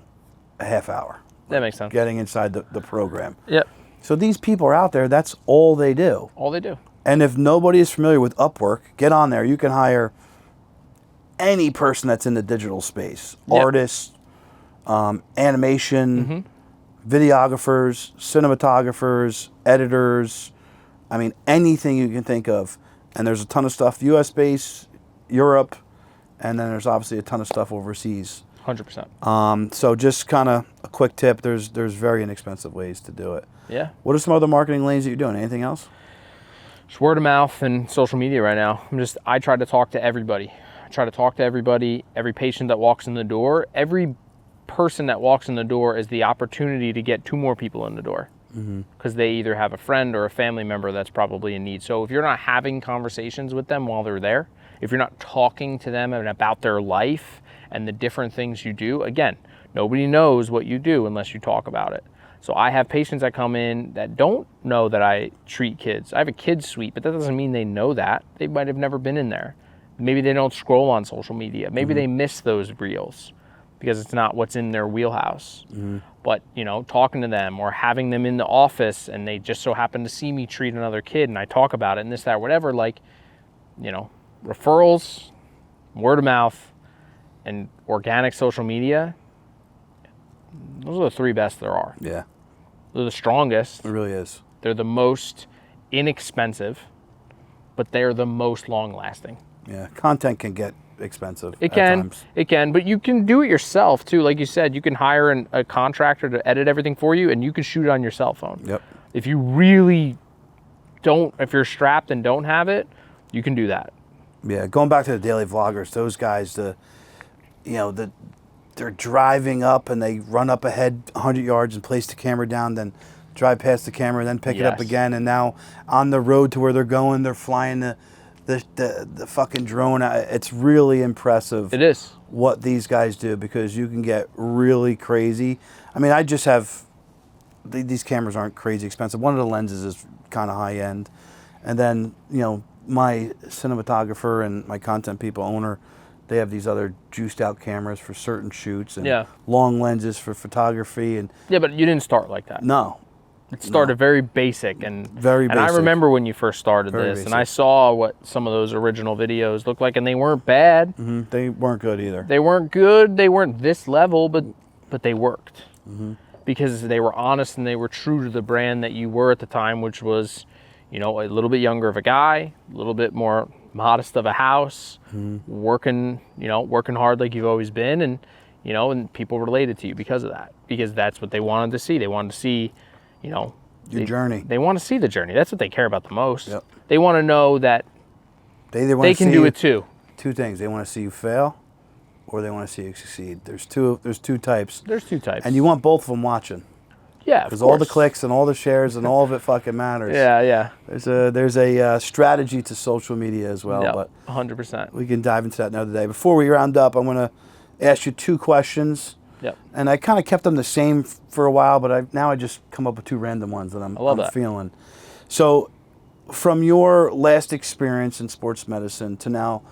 half hour. That makes sense. Getting inside the program. Yep. So these people are out there, that's all they do. All they do. And if nobody is familiar with Upwork, get on there. You can hire any person that's in the digital space. Yep. Artists, animation, videographers, cinematographers, editors. I mean, anything you can think of. And there's a ton of stuff US based, Europe, and then there's obviously a ton of stuff overseas. 100%. So just kind of a quick tip, there's very inexpensive ways to do it. Yeah. What are some other marketing lanes that you're doing? Anything else? Just word of mouth and social media right now. I try to talk to everybody. Every patient that walks in the door. Every person that walks in the door is the opportunity to get 2 more people in the door. Because they either have a friend or a family member that's probably in need. So if you're not having conversations with them while they're there, if you're not talking to them about their life and the different things you do, again, nobody knows what you do unless you talk about it. So I have patients that come in that don't know that I treat kids. I have a kids suite, but that doesn't mean they know that. They might have never been in there. Maybe they don't scroll on social media. Maybe they miss those reels because it's not what's in their wheelhouse. But, talking to them or having them in the office and they just so happen to see me treat another kid and I talk about it and this, that, whatever, referrals, word of mouth, and organic social media, those are the 3 best there are. Yeah. They're the strongest. It really is. They're the most inexpensive, but they're the most long-lasting. Yeah, content can get expensive. It can, but you can do it yourself too. Like you said, you can hire a contractor to edit everything for you, and you can shoot it on your cell phone. Yep. If you really if you're strapped and don't have it, you can do that. Yeah, going back to the daily vloggers, those guys, they're driving up and they run up ahead 100 yards and place the camera down, then drive past the camera, then pick it up again, and now on the road to where they're going, they're flying the fucking drone. It's really impressive. It is. What these guys do, because you can get really crazy. I mean, I just have, these cameras aren't crazy expensive. One of the lenses is kind of high end. And then, you know, my cinematographer and my content people owner, they have these other juiced out cameras for certain shoots and long lenses for photography. And yeah, but you didn't start like that. No. It started very basic and very basic. And I remember when you first started this, and I saw what some of those original videos looked like, and they weren't bad. Mm-hmm. They weren't good either. They weren't good. They weren't this level, but they worked because they were honest and they were true to the brand that you were at the time, which was, you know, a little bit younger of a guy, a little bit more modest of a house, working hard like you've always been, and you know, and people related to you because of that, because that's what they wanted to see. They wanted to see, you know, your journey. They want to see the journey. That's what they care about the most. Yep. They want to know that they can do it too. Two things. They want to see you fail, or they want to see you succeed. There's two types. There's two types. And you want both of them watching. Yeah, because all the clicks and all the shares and all of it fucking matters. Yeah. There's a strategy to social media as well. Yep, but 100%. We can dive into that another day. Before we round up, I'm going to ask you two questions. Yep. And I kind of kept them the same for a while, but now I just come up with two random ones that I'm feeling. So, from your last experience in sports medicine to now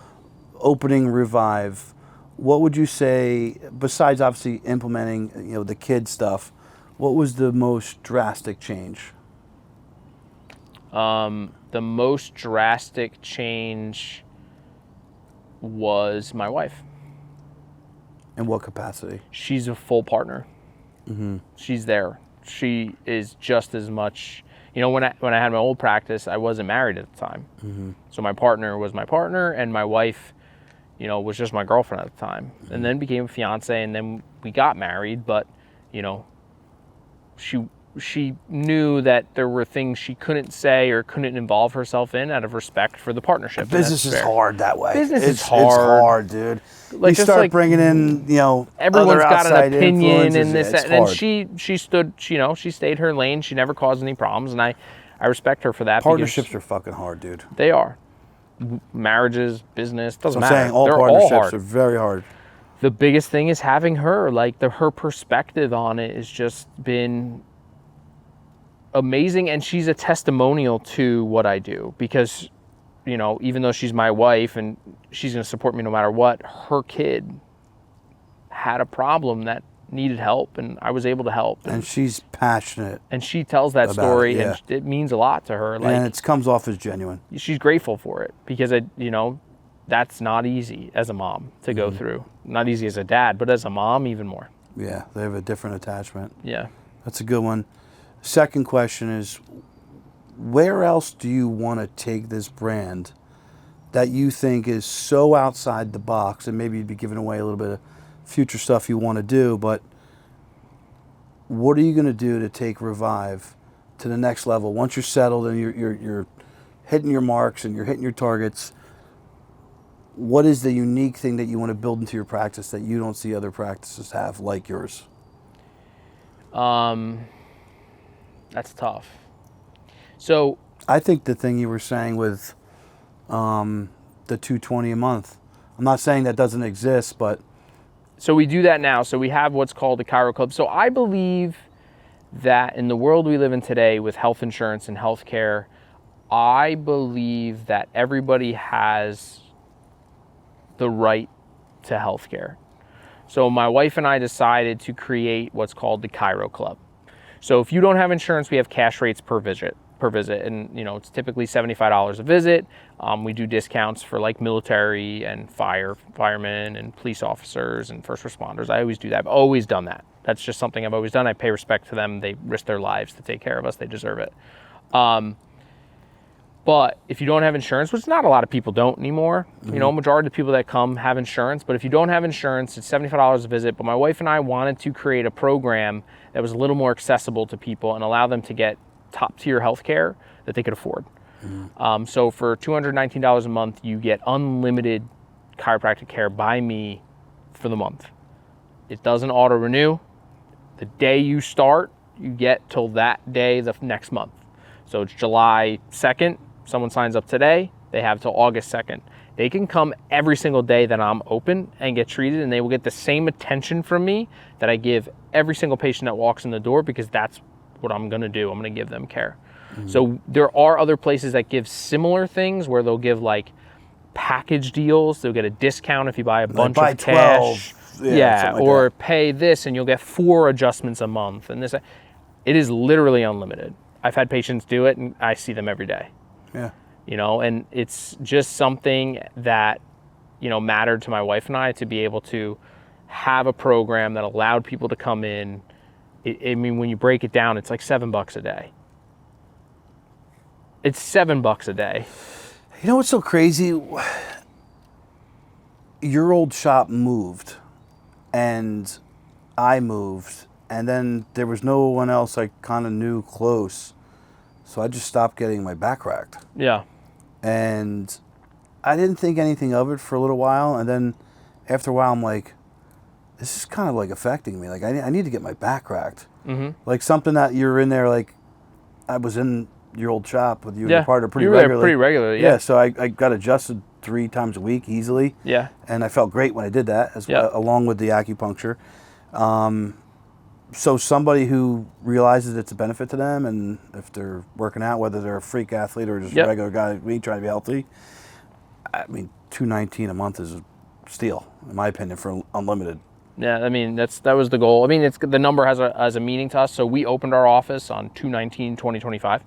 opening Revive, what would you say, besides obviously implementing, you know, the kid stuff, what was the most drastic change? The most drastic change was my wife. In what capacity? She's a full partner. Mm-hmm. She's there. She is just as much. You know, when I had my old practice, I wasn't married at the time. Mm-hmm. So my partner was my partner, and my wife, you know, was just my girlfriend at the time. Mm-hmm. And then became a fiance, and then we got married. But, you know, she knew that there were things she couldn't say or couldn't involve herself in out of respect for the partnership. Business is hard that way. Business is hard. It's hard, dude. Like, you just start like, bringing in, you know, everyone's got an opinion in this, and she stood, you know, she stayed her lane. She never caused any problems, and I respect her for that. Partnerships are fucking hard, dude. They are. Marriages, business, doesn't matter. I'm saying all partnerships are very hard. The biggest thing is having her. Like, her perspective on it has just been amazing, and she's a testimonial to what I do, because, you know, even though she's my wife and she's going to support me no matter what, her kid had a problem that needed help, and I was able to help. And she's passionate. And she tells that story, and it means a lot to her. Like, and it comes off as genuine. She's grateful for it, because, you know, that's not easy as a mom to go through. Not easy as a dad, but as a mom, even more. Yeah, they have a different attachment. Yeah. That's a good one. Second question is, where else do you want to take this brand that you think is so outside the box, and maybe you'd be giving away a little bit of future stuff you want to do, but what are you going to do to take Revive to the next level? Once you're settled and you're hitting your marks and you're hitting your targets, what is the unique thing that you want to build into your practice that you don't see other practices have like yours? That's tough. So I think the thing you were saying with the $220 a month, I'm not saying that doesn't exist, but so we do that now. So we have what's called the Chiro Club. So I believe that in the world we live in today with health insurance and healthcare, I believe that everybody has the right to healthcare. So my wife and I decided to create what's called the Chiro Club. So if you don't have insurance, we have cash rates per visit, and you know, it's typically $75 a visit. We do discounts for like military and firemen and police officers and first responders. I always do that. I've always done that. That's just something I've always done. I pay respect to them. They risk their lives to take care of us. They deserve it. But if you don't have insurance, which not a lot of people don't anymore, you know, majority of the people that come have insurance, but if you don't have insurance, it's $75 a visit. But my wife and I wanted to create a program that was a little more accessible to people and allow them to get top tier healthcare that they could afford. So for $219 a month, you get unlimited chiropractic care by me for the month. It doesn't auto renew. The day you start, you get till that day the next month. So it's July 2nd. Someone signs up today, They have till August 2nd. They can come every single day that I'm open and get treated, and they will get the same attention from me that I give every single patient that walks in the door, because that's what I'm gonna do. I'm gonna give them care. So there are other places that give similar things where they'll give like package deals. They'll get a discount if you buy a bunch buy of cash. 12. Yeah, like or that. pay this and you'll get 4 adjustments a month. And this, it is literally unlimited. I've had patients do it and I see them every day. Yeah. You know, and it's just something that, you know, mattered to my wife and I, to be able to have a program that allowed people to come in. I mean, when you break it down, it's like $7 a day. It's $7 a day. You know what's so crazy? Your old shop moved, and I moved, and then there was no one else I kind of knew close, so I just stopped getting my back racked. Yeah. And I didn't think anything of it for a little while, and then after a while I'm like, this is kind of like affecting me. Like I need to get my back racked. Mm-hmm. Like something that you're in there, like I was in your old shop with you and your partner pretty you were there regularly. pretty regularly, Yeah, so I got adjusted 3 times a week easily. Yeah. And I felt great when I did that, as well, along with the acupuncture. So somebody who realizes it's a benefit to them, and if they're working out, whether they're a freak athlete or just a regular guy like me trying to be healthy, I mean, $219 a month is a steal, in my opinion, for unlimited. Yeah, I mean, that was the goal. I mean, it's the number has a meaning to us. So we opened our office on 2/19/2025,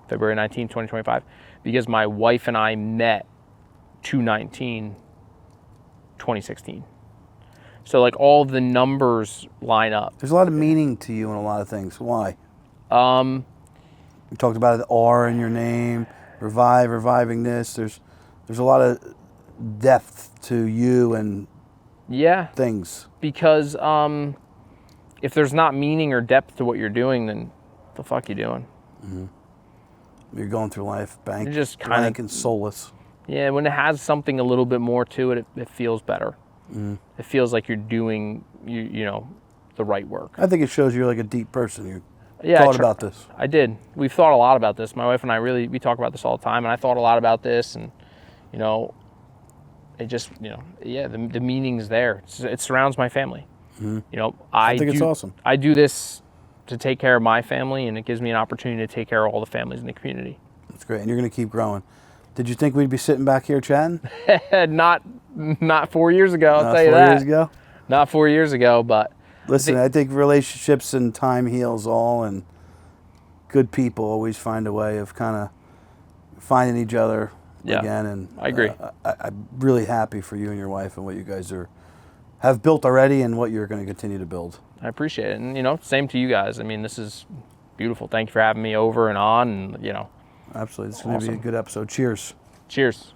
February 19, 2025, because my wife and I met 2/19/2016. So like all the numbers line up. There's a lot of meaning to you in a lot of things. Why? You talked about the R in your name, reviving this. There's a lot of depth to you and things. Because if there's not meaning or depth to what you're doing, then what the fuck you doing? Mm-hmm. You're going through life blank and soulless. Yeah, when it has something a little bit more to it, it feels better. It feels like you're doing you know the right work. I think it shows you're like a deep person. You thought about this. I did. We've thought a lot about this. My wife and I we talk about this all the time, and I thought a lot about this, and you know, it just the meaning's there. It surrounds my family. You know, I think it's awesome. I do this to take care of my family, and it gives me an opportunity to take care of all the families in the community. That's great, and you're going to keep growing. Did you think we'd be sitting back here chatting? Not 4 years ago, I'll tell you that. 4 years ago? Not 4 years ago, but... Listen, I think relationships and time heals all, and good people always find a way of kind of finding each other again. And I agree. I'm really happy for you and your wife and what you guys have built already and what you're going to continue to build. I appreciate it. And, you know, same to you guys. I mean, this is beautiful. Thank you for having me over and on, and, you know. Absolutely. This is going to be a good episode. Cheers. Cheers.